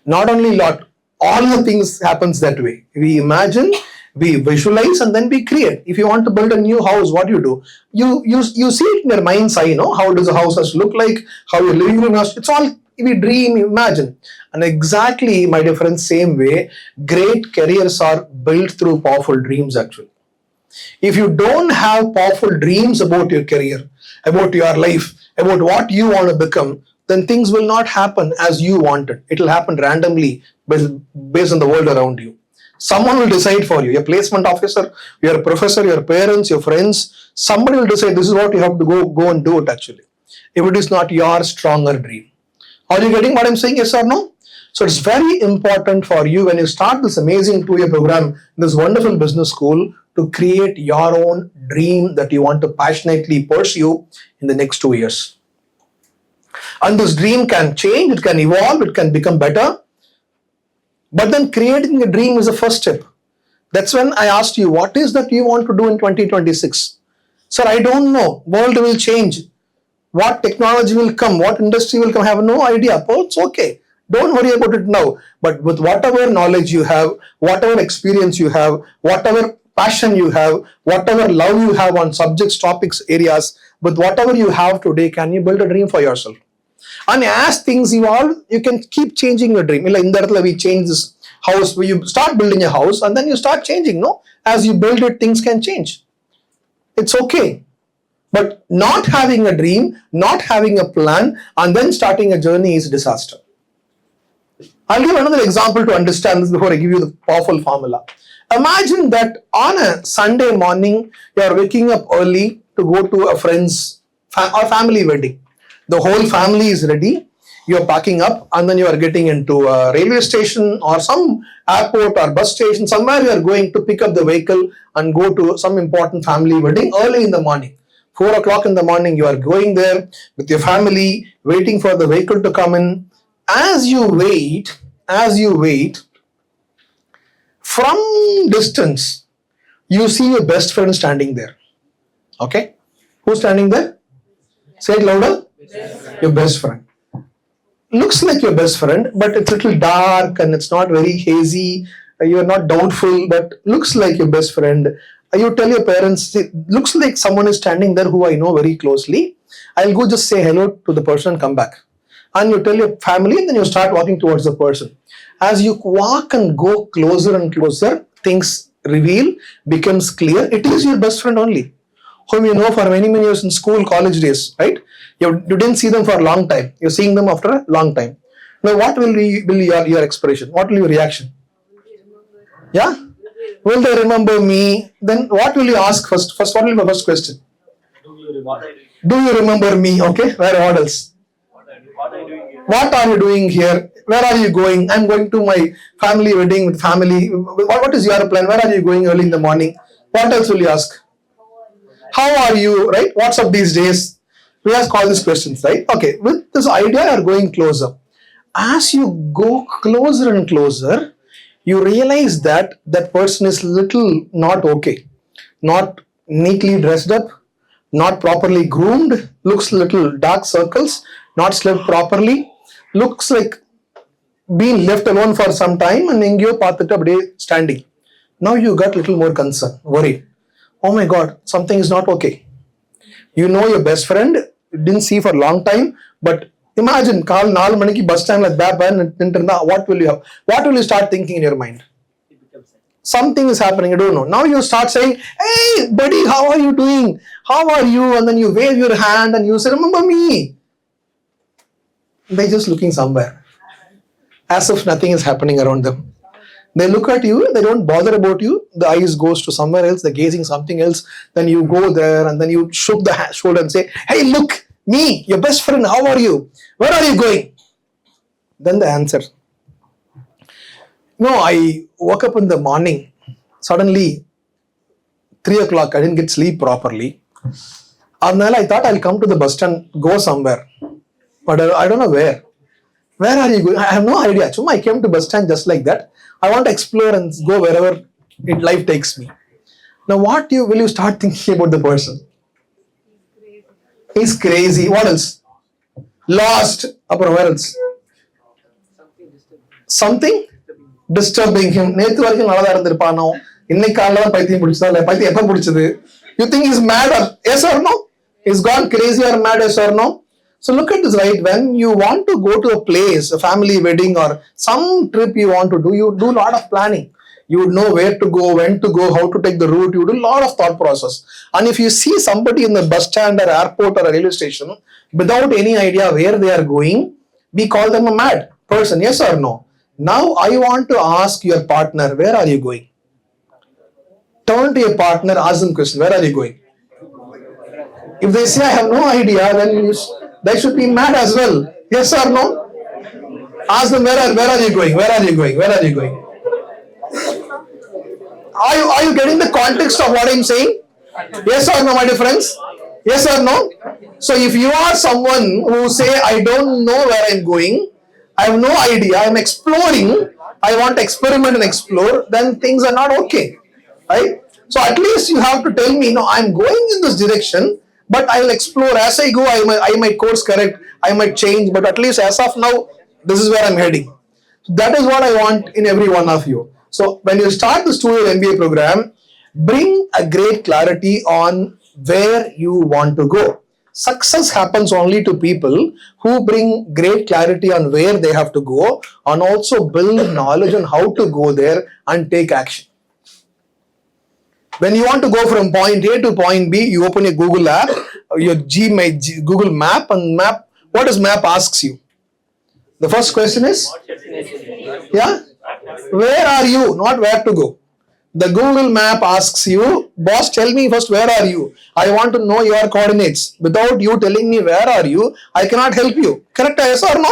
Not only lot, all the things happens that way. We imagine, we visualize, and then we create. If you want to build a new house, what do? You see it in your mind's eye, how does a house has to look like, how your living room has, it's all we dream, imagine. And exactly, my dear friends, same way, great careers are built through powerful dreams actually. If you don't have powerful dreams about your career, about your life, about what you want to become, then things will not happen as you want it. It will happen randomly based on the world around you. Someone will decide for you. Your placement officer, your professor, your parents, your friends, somebody will decide this is what you have to go and do it actually. If it is not your stronger dream. Are you getting what I'm saying? Yes or no? So it's very important for you when you start this amazing 2-year program, this wonderful business school, to create your own dream that you want to passionately pursue in the next 2 years. And this dream can change, it can evolve, it can become better. But then creating a dream is the first step. That's when I asked you, what is that you want to do in 2026? Sir, I don't know. World will change. What technology will come? What industry will come? I have no idea. Oh, it's okay. Don't worry about it now. But with whatever knowledge you have, whatever experience you have, whatever passion you have, whatever love you have on subjects, topics, areas, with whatever you have today, can you build a dream for yourself? And as things evolve, you can keep changing your dream. Like in that we change this house, where you start building a house and then you start changing, no? As you build it, things can change. It's okay. But not having a dream, not having a plan, and then starting a journey is disaster. I'll give another example to understand this before I give you the powerful formula. Imagine that on a Sunday morning, you are waking up early to go to a friend's or family wedding. The whole family is ready. You are packing up and then you are getting into a railway station or some airport or bus station. Somewhere you are going to pick up the vehicle and go to some important family wedding early in the morning. 4 o'clock in the morning, you are going there with your family, waiting for the vehicle to come in. As you wait, from distance, you see your best friend standing there. Okay? Who's standing there? Say it louder. Your best friend. Looks like your best friend, but it's a little dark and it's not very hazy. You are not doubtful, but looks like your best friend. You tell your parents, looks like someone is standing there who I know very closely. I'll go just say hello to the person and come back. And you tell your family and then you start walking towards the person. As you walk and go closer and closer, things reveal, becomes clear. It is your best friend only, whom you know for many years in school, college days, right? You didn't see them for a long time. You're seeing them after a long time. Now, what will be your expression? What will your reaction? Yeah? Will they remember me? Then what will you ask first? What will be the first question? Do you remember me? Okay. What else? What are you doing here? Where are you going? I'm going to my family wedding with family. What is your plan? Where are you going early in the morning? What else will you ask? How are you? Right? What's up these days? We ask all these questions, right? Okay. With this idea, you're going closer. As you go closer and closer, you realize that that person is little not okay. Not neatly dressed up, not properly groomed, looks little dark circles, not slept properly, looks like been left alone for some time and எங்கேயோ பார்த்துட்டு அப்படியே standing. Now you got little more concern, worried. Oh my God, something is not okay. You know your best friend, didn't see for a long time, but imagine கால் 4 மணிக்கு bus standல நின்னுட்டு இருந்தா, what will you have? What will you start thinking in your mind? Something is happening, you don't know. Now you start saying, hey buddy, how are you doing? How are you? And then you wave your hand and you say, remember me. They're just looking somewhere, as if nothing is happening around them. They look at you, they don't bother about you. The eyes goes to somewhere else, they're gazing something else. Then you go there and then you shook the shoulder and say, hey look, me, your best friend, how are you? Where are you going? Then the answer. No, I woke up in the morning, suddenly 3 o'clock, I didn't get sleep properly. And I thought I'll come to the bus stand, go somewhere. But I don't know where. Where are you going? I have no idea. Chuma, I came to bus stand just like that. I want to explore and go wherever life takes me. Now what will you start thinking about the person? He's crazy. What else? Lost. Where else? Something disturbing him. நேத்து வரைக்கும் நல்லா தான் இருந்திருப்பானோ, இன்னைக்கு காலைல தான் பைத்தியம் பிடிச்சதா, இல்ல பைத்தியம் எப்ப பிடிச்சது? You think he's mad or yes or no? He's gone crazy or mad, yes or no? So look at this, right? When you want to go to a place, a family wedding or some trip you want to do, you do a lot of planning. You would know where to go, when to go, how to take the route. You do a lot of thought process. And if you see somebody in the bus stand or airport or a railway station without any idea where they are going, we call them a mad person, yes or no? Now I want to ask your partner, where are you going? Turn to your partner, ask them question, where are you going? If they say I have no idea, then they should be mad as well. Yes or no? Ask them, where are you going? Where are you going? Where are you going? Are you getting the context of what I'm saying? Yes or no, my dear friends? Yes or no? So if you are someone who say, I don't know where I'm going, I have no idea, I'm exploring, I want to experiment and explore, then things are not okay. Right? So at least you have to tell me, no, I'm going in this direction, but I'll explore as I go. I might course correct, I might change, but at least as of now, this is where I'm heading. That is what I want in every one of you. So when you start this 2-year MBA program, bring a great clarity on where you want to go. Success happens only to people who bring great clarity on where they have to go and also build knowledge on how to go there and take action. When you want to go from point A to point B, you open your Google app, your Google map, and map. What does map asks you? The first question is, yeah, where are you? Not where to go. The Google map asks you, boss, tell me first where are you? I want to know your coordinates. Without you telling me where are you, I cannot help you. Correct? Yes or no?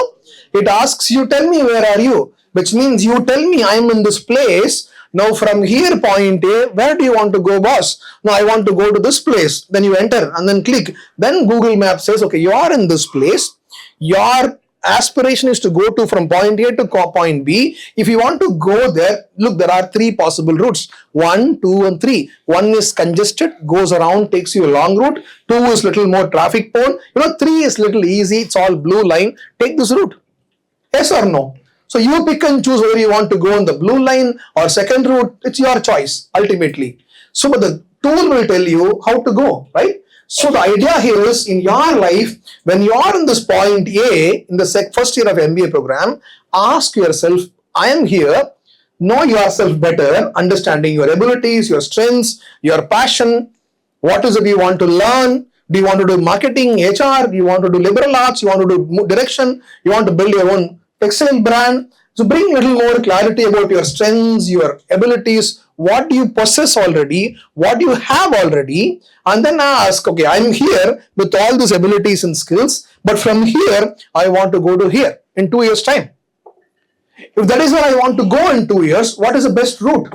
It asks you, tell me where are you? Which means you tell me I am in this place. Now from here point A, where do you want to go, boss? No, I want to go to this place. Then you enter and then click. Then Google Map says, okay, you are in this place. Your aspiration is to go to from point A to point B. If you want to go there, look, there are 3 possible routes. 1, 2 and 3. 1 is congested, goes around, takes you a long route. 2 is little more traffic prone. 3 is little easy, it's all blue line. Take this route. Yes or no? So you pick and choose whether you want to go on the blue line or second route. It's your choice ultimately. So but the tool will tell you how to go, right? So the idea here is, in your life, when you are in this point A, in the first year of MBA program, ask yourself, I am here, know yourself better, understanding your abilities, your strengths, your passion, what is it you want to learn. Do you want to do marketing, HR? Do you want to do liberal arts? You want to do direction? You want to build your own textile brand? So bring a little more clarity about your strengths, your abilities, what do you possess already, what do you have already, and then ask, okay, I'm here with all these abilities and skills, but from here, I want to go to here in 2 years' time. If that is where I want to go in 2 years, what is the best route?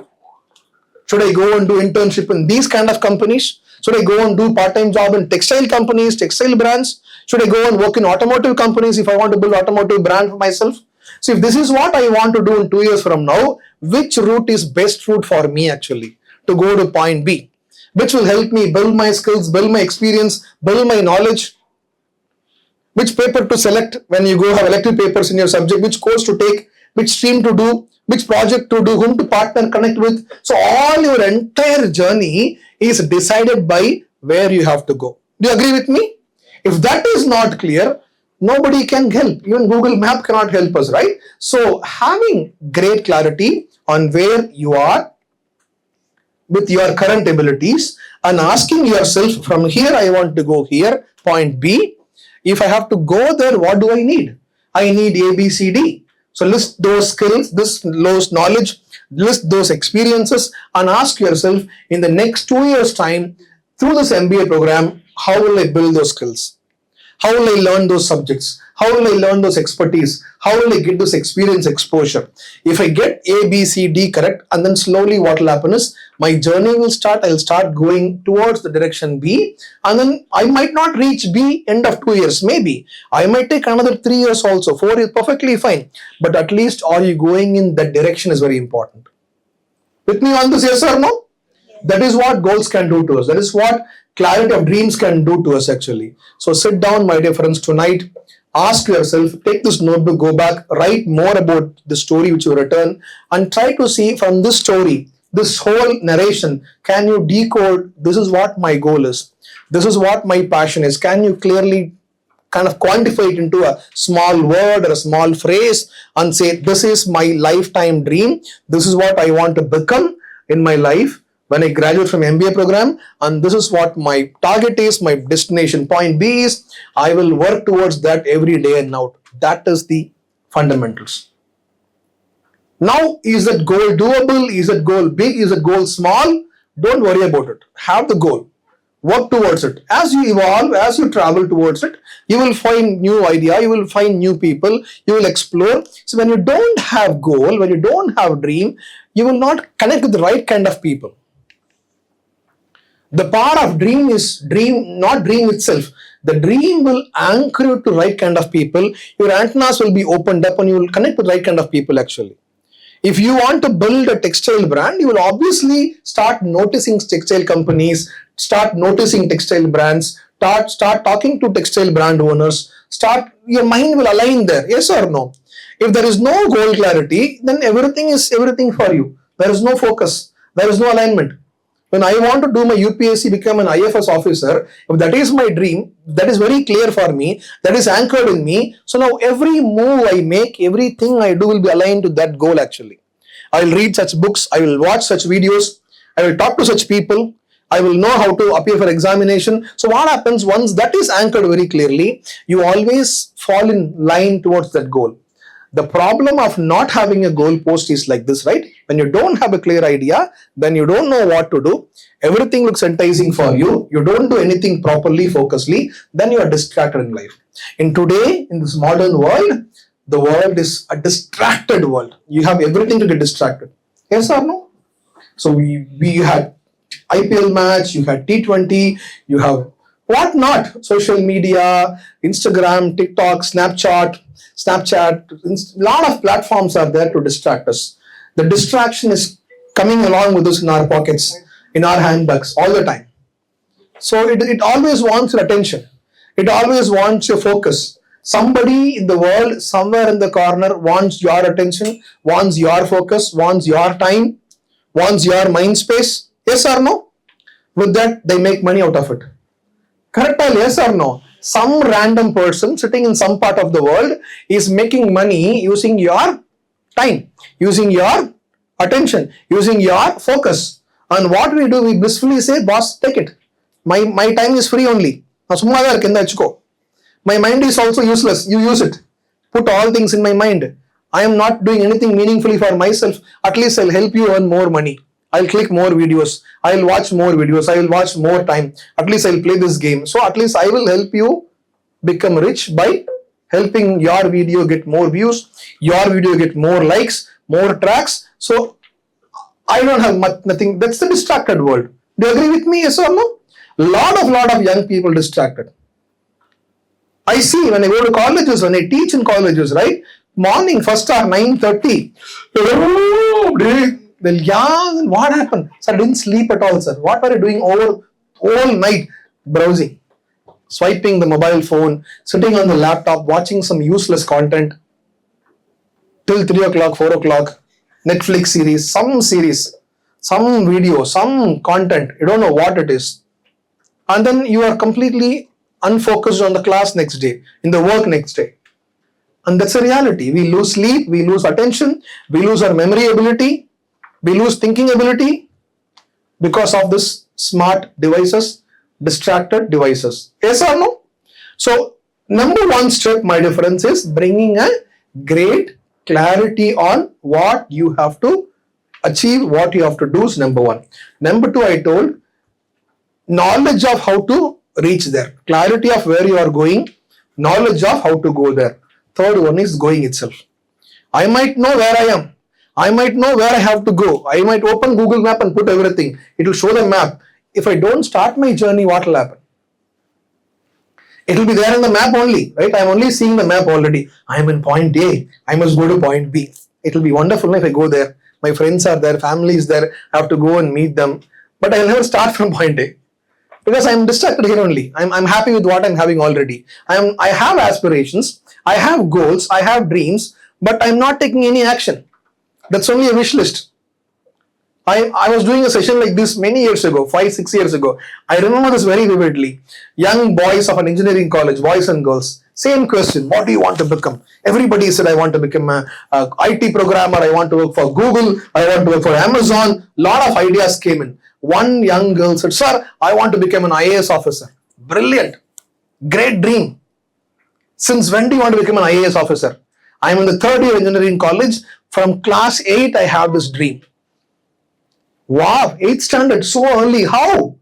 Should I go and do internship in these kind of companies? Should I go and do part-time job in textile companies, textile brands? Should I go and work in automotive companies if I want to build automotive brand for myself? So if this is what I want to do in 2 years from now, which route is best route for me actually to go to point B? Which will help me build my skills, build my experience, build my knowledge? Which paper to select when you go have elective papers in your subject? Which course to take? which stream to do, which project to do, whom to partner, connect with. So all your entire journey is decided by where you have to go. Do you agree with me? If that is not clear, nobody can help. Even Google Map cannot help us, right? So having great clarity on where you are with your current abilities and asking yourself, from here I want to go here, point B. If I have to go there, what do I need? I need A, B, C, D. So list those skills, those knowledge, list those experiences and ask yourself, in the next 2 years time, through this MBA program, how will I build those skills? How will I learn those subjects? How will I learn those expertise? How will I get this experience exposure? If I get A, B, C, D correct, and then slowly what will happen is my journey will start. I'll start going towards the direction B, and then I might not reach B end of 2 years. Maybe I might take another 3 years also. 4 is perfectly fine. But at least are you going in that direction is very important. With me on this, yes or no? That is what goals can do to us. That is what clarity of dreams can do to us actually. So sit down, my dear friends, tonight. Ask yourself, take this notebook, go back, write more about the story which you written and try to see from this story, this whole narration, can you decode, this is what my goal is. This is what my passion is. Can you clearly kind of quantify it into a small word or a small phrase and say, this is my lifetime dream. This is what I want to become in my life when I graduate from MBA program, and this is what my target is, my destination point B is. I will work towards that every day and out. That is the fundamentals. Now, is that goal doable? Is that goal big? Is that goal small? Don't worry about it. Have the goal. Work towards it. As you evolve, as you travel towards it, you will find new idea, you will find new people, you will explore. So when you don't have goal, when you don't have dream, you will not connect with the right kind of people. The power of dream is dream, not dream itself. The dream will anchor you to right kind of people. Your antennas will be opened up and you will connect with right kind of people actually. If you want to build a textile brand, you will obviously start noticing textile companies, start noticing textile brands, start talking to textile brand owners, your mind will align there, yes or no? If there is no goal clarity, then everything is everything for you. There is no focus, there is no alignment. When I want to do my UPSC, become an IFS officer, if that is my dream, that is very clear for me, that is anchored in me. So now every move I make, everything I do will be aligned to that goal actually. I will read such books, I will watch such videos, I will talk to such people, I will know how to appear for examination. So what happens once that is anchored very clearly, you always fall in line towards that goal. The problem of not having a goal post is like this, right? When you don't have a clear idea, then you don't know what to do. Everything looks enticing for you. You don't do anything properly, focusedly. Then you are distracted in life. In today, in this modern world, the world is a distracted world. You have everything to get distracted. Yes or no? So we had IPL match, you had T20, you have what not? Social media, Instagram, TikTok, Snapchat, a lot of platforms are there to distract us. The distraction is coming along with us in our pockets, in our handbags all the time. So it always wants your attention. It always wants your focus. Somebody in the world, somewhere in the corner wants your attention, wants your focus, wants your time, wants your mind space. Yes or no? With that, they make money out of it. Correct or yes or no? Some random person sitting in some part of the world is making money using your time, using your attention, using your focus. And what we do, we blissfully say, boss, take it. My time is free only. My mind is also useless. You use it. Put all things in my mind. I am not doing anything meaningfully for myself. At least I'll help you earn more money. I'll click more videos. I'll watch more videos. I will watch more time. At least I'll play this game. So at least I will help you become rich by helping your video get more views, your video get more likes, more tracks. So I don't have nothing. That's the distracted world. Do you agree with me? Yes or no? Lot of young people distracted. I see when I go to colleges, when I teach in colleges, right? Morning, first hour, 9:30. What happened? Sir, I didn't sleep at all, sir. What were you doing all night? Browsing, swiping the mobile phone, sitting on the laptop, watching some useless content. till 3 o'clock, 4 o'clock, Netflix series, some video, some content, you don't know what it is. And then you are completely unfocused on the class next day, in the work next day. And that's a reality. We lose sleep, we lose attention, we lose our memory ability, we lose thinking ability because of this smart devices, distracted devices. Yes or no? So, number one step, my dear friends, is bringing a great clarity on what you have to achieve, what you have to do is number one. Number two, I told, knowledge of how to reach there, clarity of where you are going, knowledge of how to go there. Third one is going itself. I might know where I am. I might know where I have to go. I might open Google Map and put everything. It will show the map. If I don't start my journey, what will happen? It will be there in the map only, right? I am only seeing the map already. I am in point A. I must go to point B. It will be wonderful if I go there. My friends are there, family is there. I have to go and meet them. But I will never start from point A. Because I am distracted here only. I'm happy with what I'm having already. I have aspirations, I have goals, I have dreams, but I'm not taking any action. That's only a wish list. I was doing a session like this many years ago, 5-6 years ago. I remember this very vividly. Young boys of an engineering college, boys and girls, same question, what do you want to become? Everybody said, I want to become a IT programmer, I want to work for Google, I want to work for Amazon. Lot of ideas came in. One young girl said, sir, I want to become an IAS officer. Brilliant. Great dream. Since when do you want to become an IAS officer? I am in the third year engineering college. From class 8, I have this dream. Wow, 8th standard, so early. How?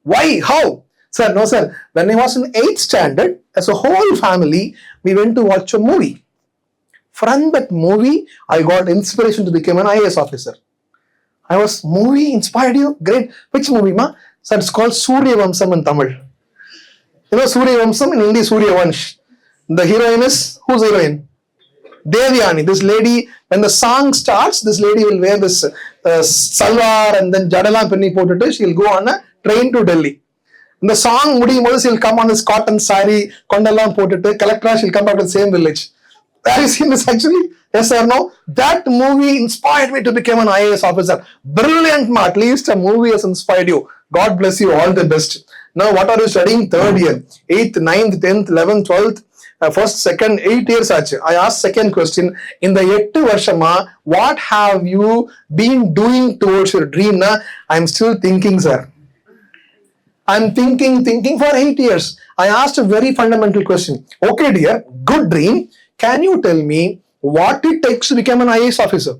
Why? How? Sir, no sir. When I was in 8th standard, as a whole family, we went to watch a movie. From that movie, I got inspiration to become an IAS officer. I was, movie inspired you? Great. Which movie, ma? Sir, it's called Surya Vamsam in Tamil. You know Surya Vamsam, in Hindi Surya Vansh. The heroine is, who's the heroine? Devyani. This lady, when the song starts, this lady will wear this salwar and then jadala penny potatu. She'll go on a train to Delhi. In the song, she'll come on this cotton sari, kondalam potatu, collector, she'll come back to the same village. Have you seen this actually? Yes or no? That movie inspired me to become an IAS officer. Brilliant, ma. At least a movie has inspired you. God bless you. All the best. Now, what are you studying? Third year. 8th, 9th, 10th, 11th, 12th, first, second, 8 years. I asked second question. In the 8 varshama, what have you been doing towards your dream? Na? I'm still thinking, sir. I'm thinking for 8 years. I asked a very fundamental question. Okay, dear, good dream. Can you tell me what it takes to become an IAS officer?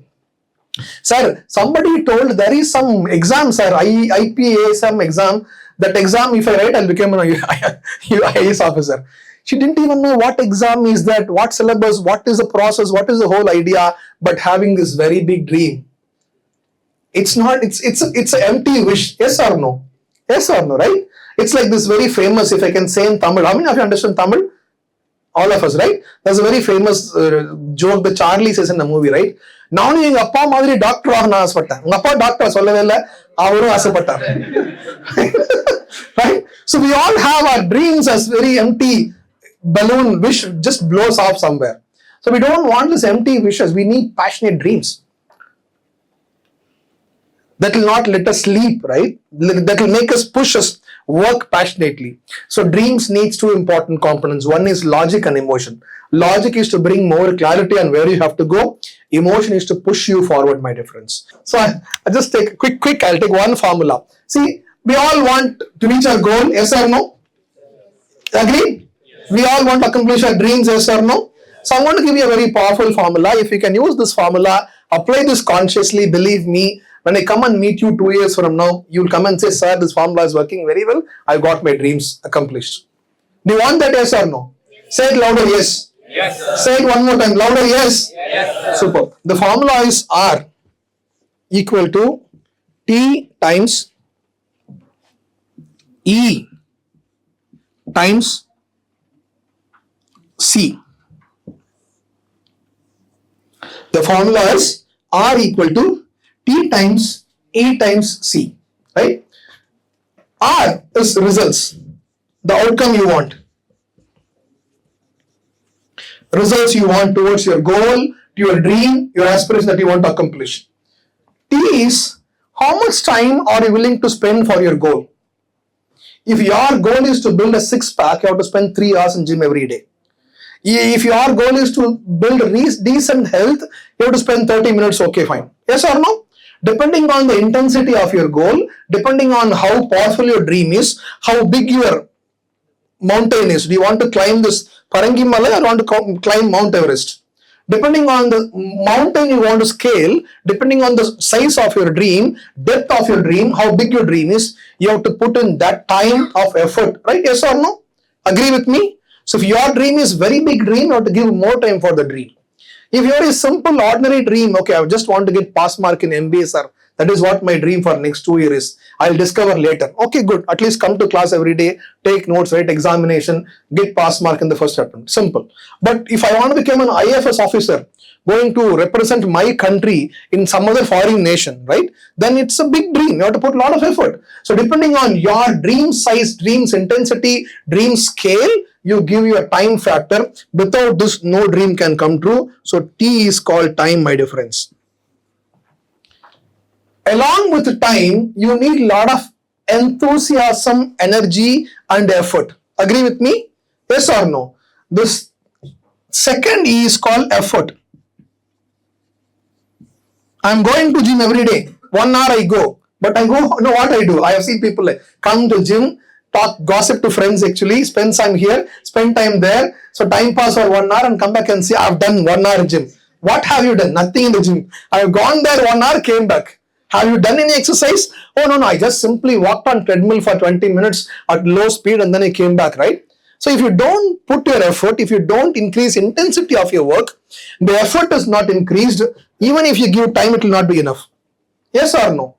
Sir, somebody told there is some exam, sir, IPA, some exam. That exam, if I write, I'll become an IAS officer. She didn't even know what exam is that, what syllabus, what is the process, what is the whole idea, but having this very big dream. It's not, it's an empty wish. Yes or no? Yes or no, right? It's like this very famous, if I can say in Tamil. How many of you understand Tamil? All of us, right? There's a very famous joke that Charlie says in the movie, right? Now you appa madri doctor agana asapatta. Unga appa doctor sollave illa, avaru asapatta. Right? So we all have our dreams as very empty balloon wish just blows off somewhere. So we don't want this empty wishes. We need passionate dreams. That will not let us sleep, right? That will make us push us work passionately. So dreams needs two important components. One is logic and emotion. Logic is to bring more clarity on where you have to go. Emotion is to push you forward, my dear friends. So I just take quick, I'll take one formula. See, we all want to reach our goal, yes or no? Agree? We all want to accomplish our dreams, yes or no? So I'm going to give you a very powerful formula. If you can use this formula, apply this consciously, believe me, when I come and meet you 2 years from now, you'll come and say, sir, this formula is working very well. I've got my dreams accomplished. Do you want that, yes or no? Yes. Say it louder, yes. Yes, sir. Say it one more time, louder, yes. Yes, sir. Super. The formula is R equal to T times E times C. The formula is R equal to T times E times C, right? R is results, the outcome you want. Results you want towards your goal, to your dream, your aspiration that you want to accomplish. T is how much time are you willing to spend for your goal? If your goal is to build a six-pack, you have to spend 3 hours in gym every day. If your goal is to build decent health, you have to spend 30 minutes, okay, fine. Yes or no? Depending on the intensity of your goal, depending on how powerful your dream is, how big your mountain is. Do you want to climb this Parangi Malai or want to climb Mount Everest? Depending on the mountain you want to scale, depending on the size of your dream, depth of your dream, how big your dream is, you have to put in that time of effort, right? Yes or no? Agree with me? So if your dream is very big dream, you have to give more time for the dream. If you are a simple ordinary dream, okay, I just want to get pass mark in MBA, sir. That is what my dream for next 2 years is. I'll discover later. Okay, good. At least come to class every day, take notes, write examination, get pass mark in the first attempt. Simple. But if I want to become an IFS officer, going to represent my country in some other foreign nation, right? Then it's a big dream. You have to put a lot of effort. So depending on your dream size, dream's intensity, dream scale, you give your time factor. Without this, no dream can come true. So T is called time, my dear friends. Along with time, you need a lot of enthusiasm, energy, and effort. Agree with me? Yes or no? This second E is called effort. I'm going to gym every day. 1 hour I go. But I go, no, what I do? I have seen people like come to gym, talk, gossip to friends actually, spend time here, spend time there. So time pass for 1 hour and come back and say, I've done 1 hour gym. What have you done? Nothing in the gym. I've gone there 1 hour, came back. Have you done any exercise? Oh, no, I just simply walked on treadmill for 20 minutes at low speed and then I came back, right? So if you don't put your effort, if you don't increase intensity of your work, the effort is not increased. Even if you give time, it will not be enough. Yes or no?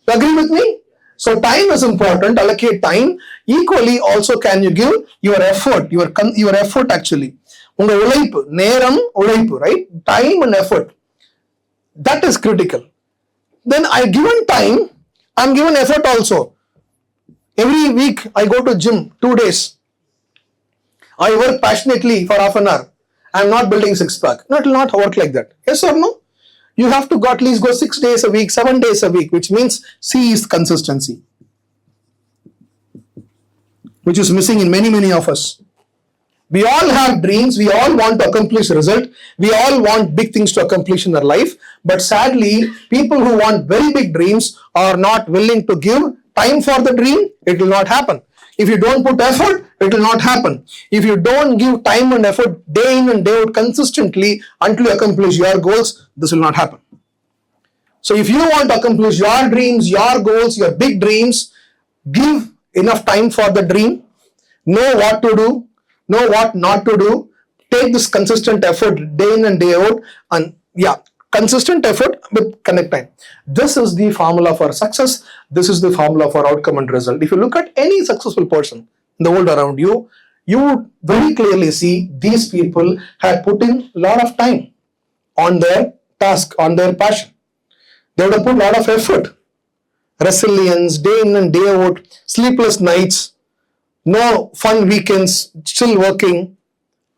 You agree with me? So time is important. Allocate time. Equally, also can you give your effort, your effort actually. Unga ulaipu, neram ulaipu, right? Time and effort. That is critical. Then I given time, I'm given effort also. Every week I go to gym 2 days. I work passionately for half an hour. I'm not building six-pack. No, it will not work like that. Yes or no? You have to at least go 6 days a week, 7 days a week, which means C is consistency, which is missing in many of us. We all have dreams. We all want to accomplish result. We all want big things to accomplish in our life. But sadly, people who want very big dreams are not willing to give time for the dream. It will not happen. If you don't put effort, it will not happen. If you don't give time and effort day in and day out consistently until you accomplish your goals, this will not happen. So if you want to accomplish your dreams, your goals, your big dreams, give enough time for the dream. Know what to do. Know what not to do. Take this consistent effort day in and day out. And yeah, consistent effort with connect time. This is the formula for success. This is the formula for outcome and result. If you look at any successful person in the world around you, you would very clearly see these people had put in a lot of time on their task, on their passion. They would have put a lot of effort, resilience, day in and day out, sleepless nights, no fun weekends, still working,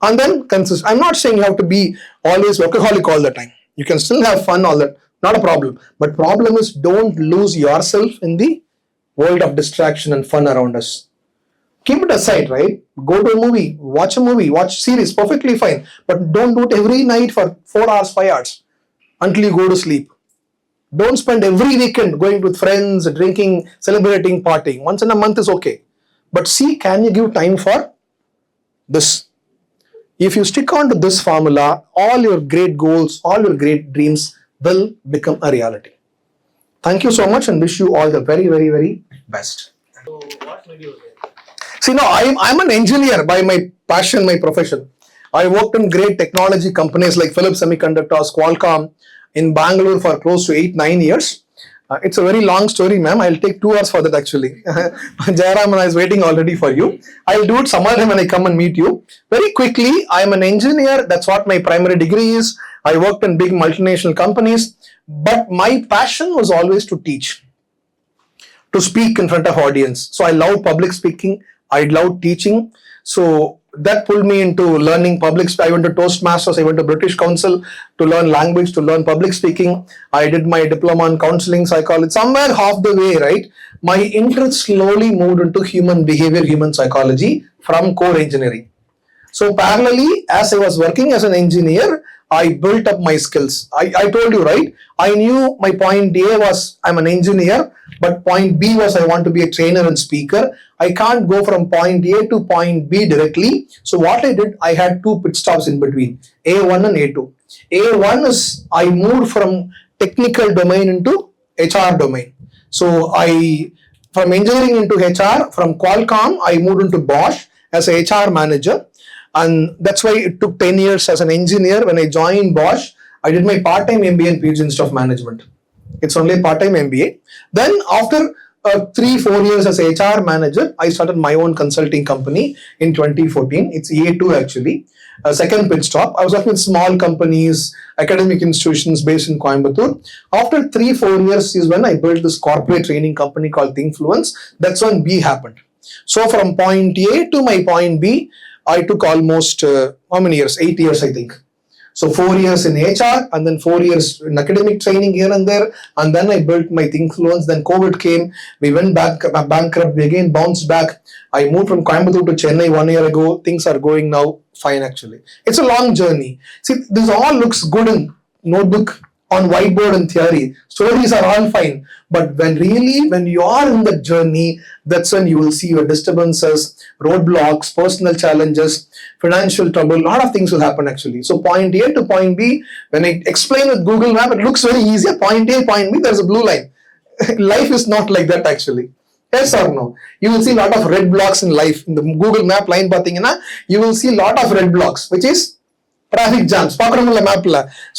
and then consist. I'm not saying you have to be always workaholic all the time. You can still have fun all that, not a problem. But problem is don't lose yourself in the world of distraction and fun around us. Keep it aside, right? Go to a movie, watch series, perfectly fine. But don't do it every night for 4 hours, 5 hours until you go to sleep. Don't spend every weekend going with friends, drinking, celebrating, partying. Once in a month is okay. But see, can you give time for this? If you stick on to this formula, all your great goals, all your great dreams will become a reality. Thank you so much and wish you all the very best. So what made you there? See, no, I'm an engineer by my passion, my profession. I worked in great technology companies like Philips Semiconductors, Qualcomm in Bangalore for close to 8-9 years. It's a very long story, ma'am. I'll take 2 hours for that actually. Jayaraman is waiting already for you. I'll do it some other time when I come and meet you. Very quickly, I'm an engineer. That's what my primary degree is. I worked in big multinational companies. But my passion was always to teach, to speak in front of audience. So I love public speaking. I love teaching. So that pulled me into learning public. I went to Toastmasters, I went to British Council to learn language, to learn public speaking. I did my diploma in counseling psychology. Somewhere half the way, right, my interest slowly moved into human behavior, human psychology from core engineering. So parallelly, as I was working as an engineer, I built up my skills. I told you, right? I knew my point A was I'm an engineer, but point B was I want to be a trainer and speaker. I can't go from point A to point B directly. So what I did, I had two pit stops in between, A1 and A2. A1 is I moved from technical domain into HR domain. So from engineering into HR, from Qualcomm, I moved into Bosch as a HR manager. And that's why it took 10 years as an engineer. When I joined Bosch, I did my part-time MBA in PhD in Stuff Management. It's only a part-time MBA. Then after 3-4 years as a HR manager, I started my own consulting company in 2014. It's A2 actually. Second pit stop. I was working with small companies, academic institutions based in Coimbatore. After 3-4 years is when I built this corporate training company called Thinkfluence. That's when B happened. So from point A to my point B, I took almost, how many years? 8 years, I think. So 4 years in HR and then 4 years in academic training here and there. And then I built my Thinkfluence. Then COVID came. We went bankrupt. We again bounced back. I moved from Coimbatore to Chennai 1 year ago. Things are going now fine actually. It's a long journey. See, this all looks good in notebook, on whiteboard and theory. Stories are all fine. But when you are in the journey, that's when you will see your disturbances, roadblocks, personal challenges, financial trouble, a lot of things will happen actually. So point A to point B, when I explain with Google Map, it looks very easy. Point A, point B, there's a blue line. Life is not like that actually. Yes or no? You will see a lot of red blocks in life. In the Google Map line, you will see a lot of red blocks, which is traffic jams. So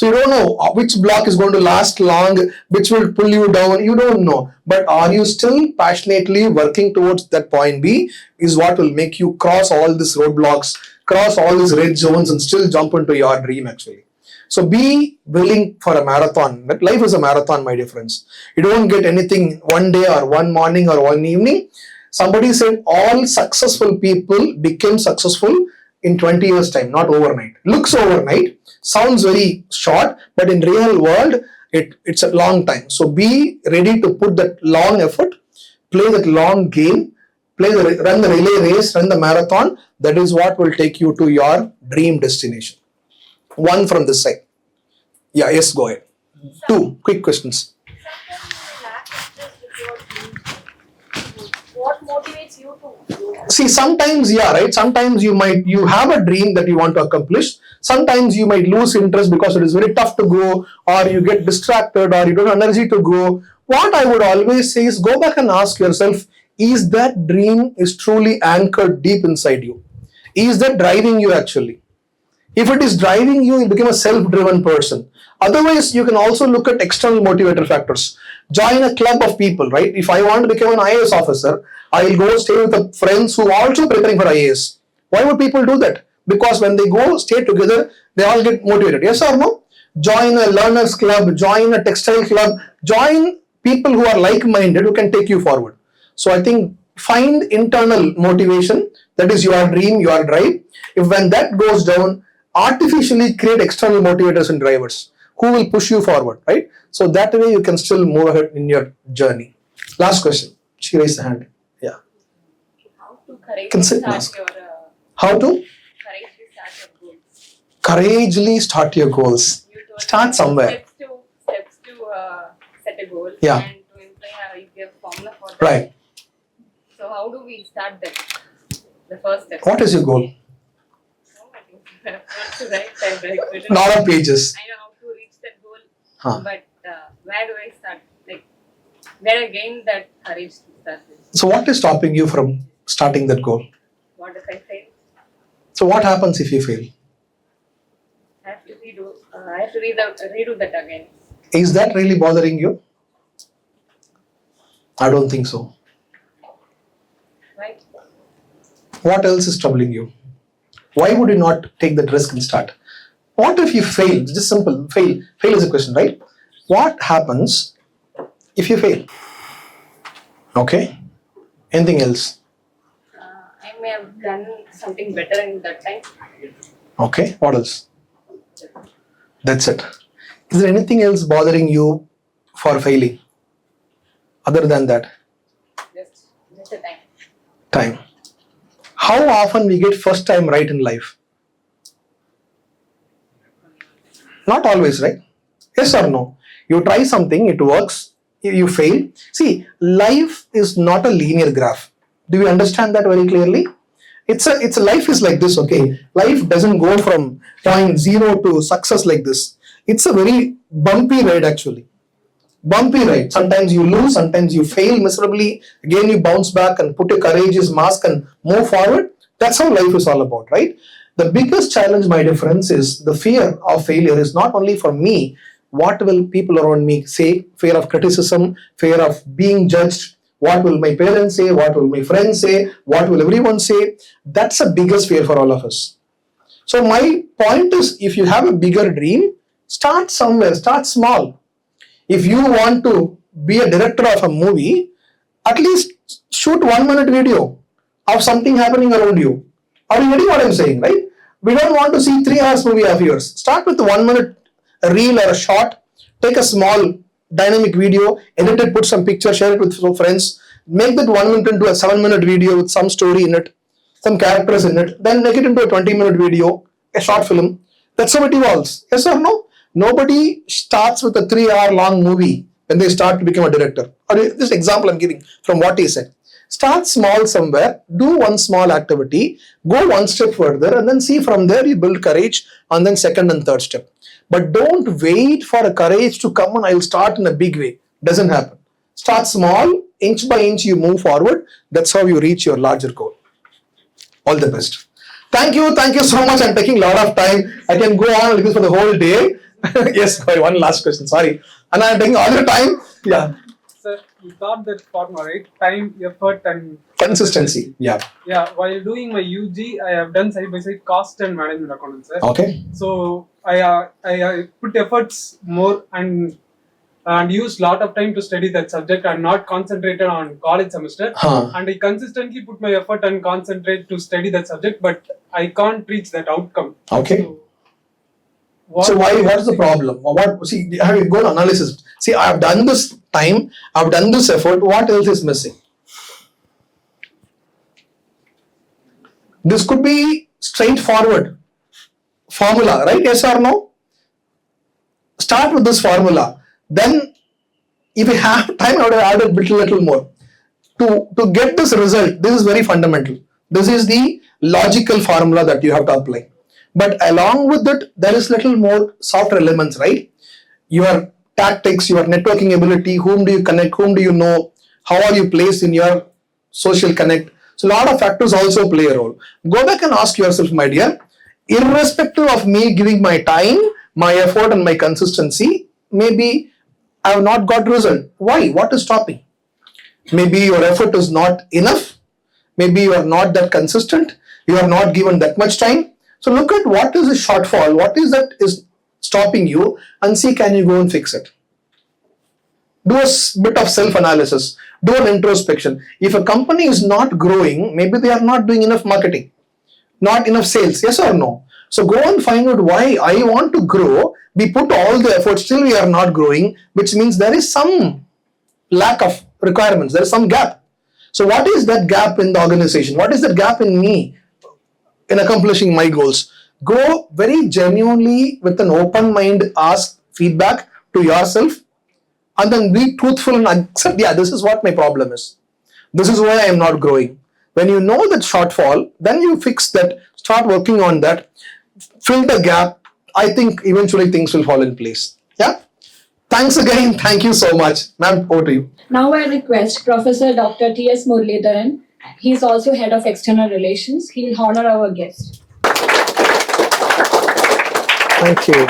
you don't know which block is going to last long, which will pull you down. You don't know. But are you still passionately working towards that point B is what will make you cross all these roadblocks, cross all these red zones and still jump into your dream actually. So be willing for a marathon. Life is a marathon, my dear friends. You don't get anything one day or one morning or one evening. Somebody said all successful people became successful in 20 years time, not overnight. Looks overnight, sounds very short, but in real world, it's a long time. So be ready to put that long effort, play that long game, run the relay race, run the marathon. That is what will take you to your dream destination. One from this side. Yeah, yes, go ahead. Two quick questions. What motivates you to do? See, sometimes, yeah, right. Sometimes you have a dream that you want to accomplish. Sometimes you might lose interest because it is very tough to go, or you get distracted, or you don't have energy to go. What I would always say is go back and ask yourself, is that dream is truly anchored deep inside you? Is that driving you actually? If it is driving you, you become a self-driven person. Otherwise, you can also look at external motivator factors. Join a club of people, right? If I want to become an IAS officer, I will go stay with the friends who are also preparing for IAS. Why would people do that? Because when they go stay together, they all get motivated. Yes or no? Join a learners club, join a textile club, join people who are like-minded who can take you forward. So I think find internal motivation, that is your dream, your drive. If when that goes down, artificially create external motivators and drivers who will push you forward, right? So that way you can still move ahead in your journey. Last question. She raised the hand. Yeah. How to courageously Can sit start mask. your How to courageously start your goals? courageously start your goals. You told Start somewhere. Steps to set a goal. Yeah. And to implement you give formula for that. Right. So how do we start that? The first step. What is your goal? Not to write that, right? Lot of pages. I know how to reach that goal, Huh. but where do I start? Like, where I gain that courage to start this? So what is stopping you from starting that goal? What if I fail? So what happens if you fail? I have to redo that again. Is that really bothering you? I don't think so. Right? What else is troubling you? Why would you not take that risk and start? What if you fail? It's just simple. Fail is a question, right? What happens if you fail? Okay. Anything else? I may have done something better in that time. Okay, what else? That's it. Is there anything else bothering you for failing? Other than that? Just a time. Time. How often we get first time right in life? Not always, right? Yes or no? You try something, it works, you fail. See, life is not a linear graph. Do you understand that very clearly? It's a life is like this, okay? Life doesn't go from point zero to success like this. It's a very bumpy ride actually. Bumpy ride. Sometimes you lose, sometimes you fail miserably. Again, you bounce back and put a courageous mask and move forward. That's how life is all about, right? The biggest challenge, my dear friends, is the fear of failure is not only for me. What will people around me say? Fear of criticism, fear of being judged. What will my parents say? What will my friends say? What will everyone say? That's the biggest fear for all of us. So my point is, if you have a bigger dream, start somewhere, start small. If you want to be a director of a movie, at least shoot 1 minute video of something happening around you. Are you getting what I'm saying, right? We don't want to see 3 hours movie of yours. Start with 1 minute reel or a shot. Take a small dynamic video, edit it, put some picture, share it with some friends. Make that 1 minute into a 7-minute video with some story in it, some characters in it. Then make it into a 20-minute video, a short film. That's how it evolves. Yes or no? Nobody starts with a 3-hour long movie when they start to become a director. Or this example I'm giving from what he said. Start small somewhere, do one small activity, go one step further, and then see from there you build courage, and then second and third step. But don't wait for a courage to come and I'll start in a big way. Doesn't happen. Start small, inch by inch you move forward. That's how you reach your larger goal. All the best. Thank you so much. I'm taking a lot of time. I can go on like this for the whole day. Yes, sorry, one last question. Sorry. And I'm taking all the time. Yeah. Sir, you thought that formula, right? Time, effort, and Consistency. Yeah. Yeah. While doing my UG, I have done side by side cost and management accounting, sir. Okay. So I put efforts more and used lot of time to study that subject and not concentrated on college semester. And I consistently put my effort and concentrate to study that subject, but I can't reach that outcome. Okay. So what is the problem? See, have you gone analysis? See, I have done this time, I have done this effort. What else is missing? This could be straightforward formula, right? Yes or no? Start with this formula. Then, if you have time, I would have added a little more. To get this result, this is very fundamental. This is the logical formula that you have to apply. But along with it, there is little more softer elements, right? Your tactics, your networking ability, whom do you connect, whom do you know, how are you placed in your social connect. So a lot of factors also play a role. Go back and ask yourself, my dear, irrespective of me giving my time, my effort and my consistency, maybe I have not got result. Why? What is stopping? Maybe your effort is not enough. Maybe you are not that consistent. You are not given that much time. So look at what is the shortfall, what is that is stopping you, and see can you go and fix it. Do a bit of self-analysis, do an introspection. If a company is not growing, maybe they are not doing enough marketing, not enough sales, yes or no? So go and find out why I want to grow, we put all the effort, still we are not growing, which means there is some lack of requirements, there is some gap. So what is that gap in the organization? What is that gap in me? In accomplishing my goals. Go very genuinely with an open mind, ask feedback to yourself, and then be truthful and accept, yeah, this is what my problem is. This is why I am not growing. When you know that shortfall, then you fix that, start working on that, fill the gap. I think eventually things will fall in place. Yeah. Thanks again. Thank you so much. Ma'am, over to you. Now I request Professor Dr. T.S. Muralidharan. He is also Head of External Relations. He will honor our guest. Thank you.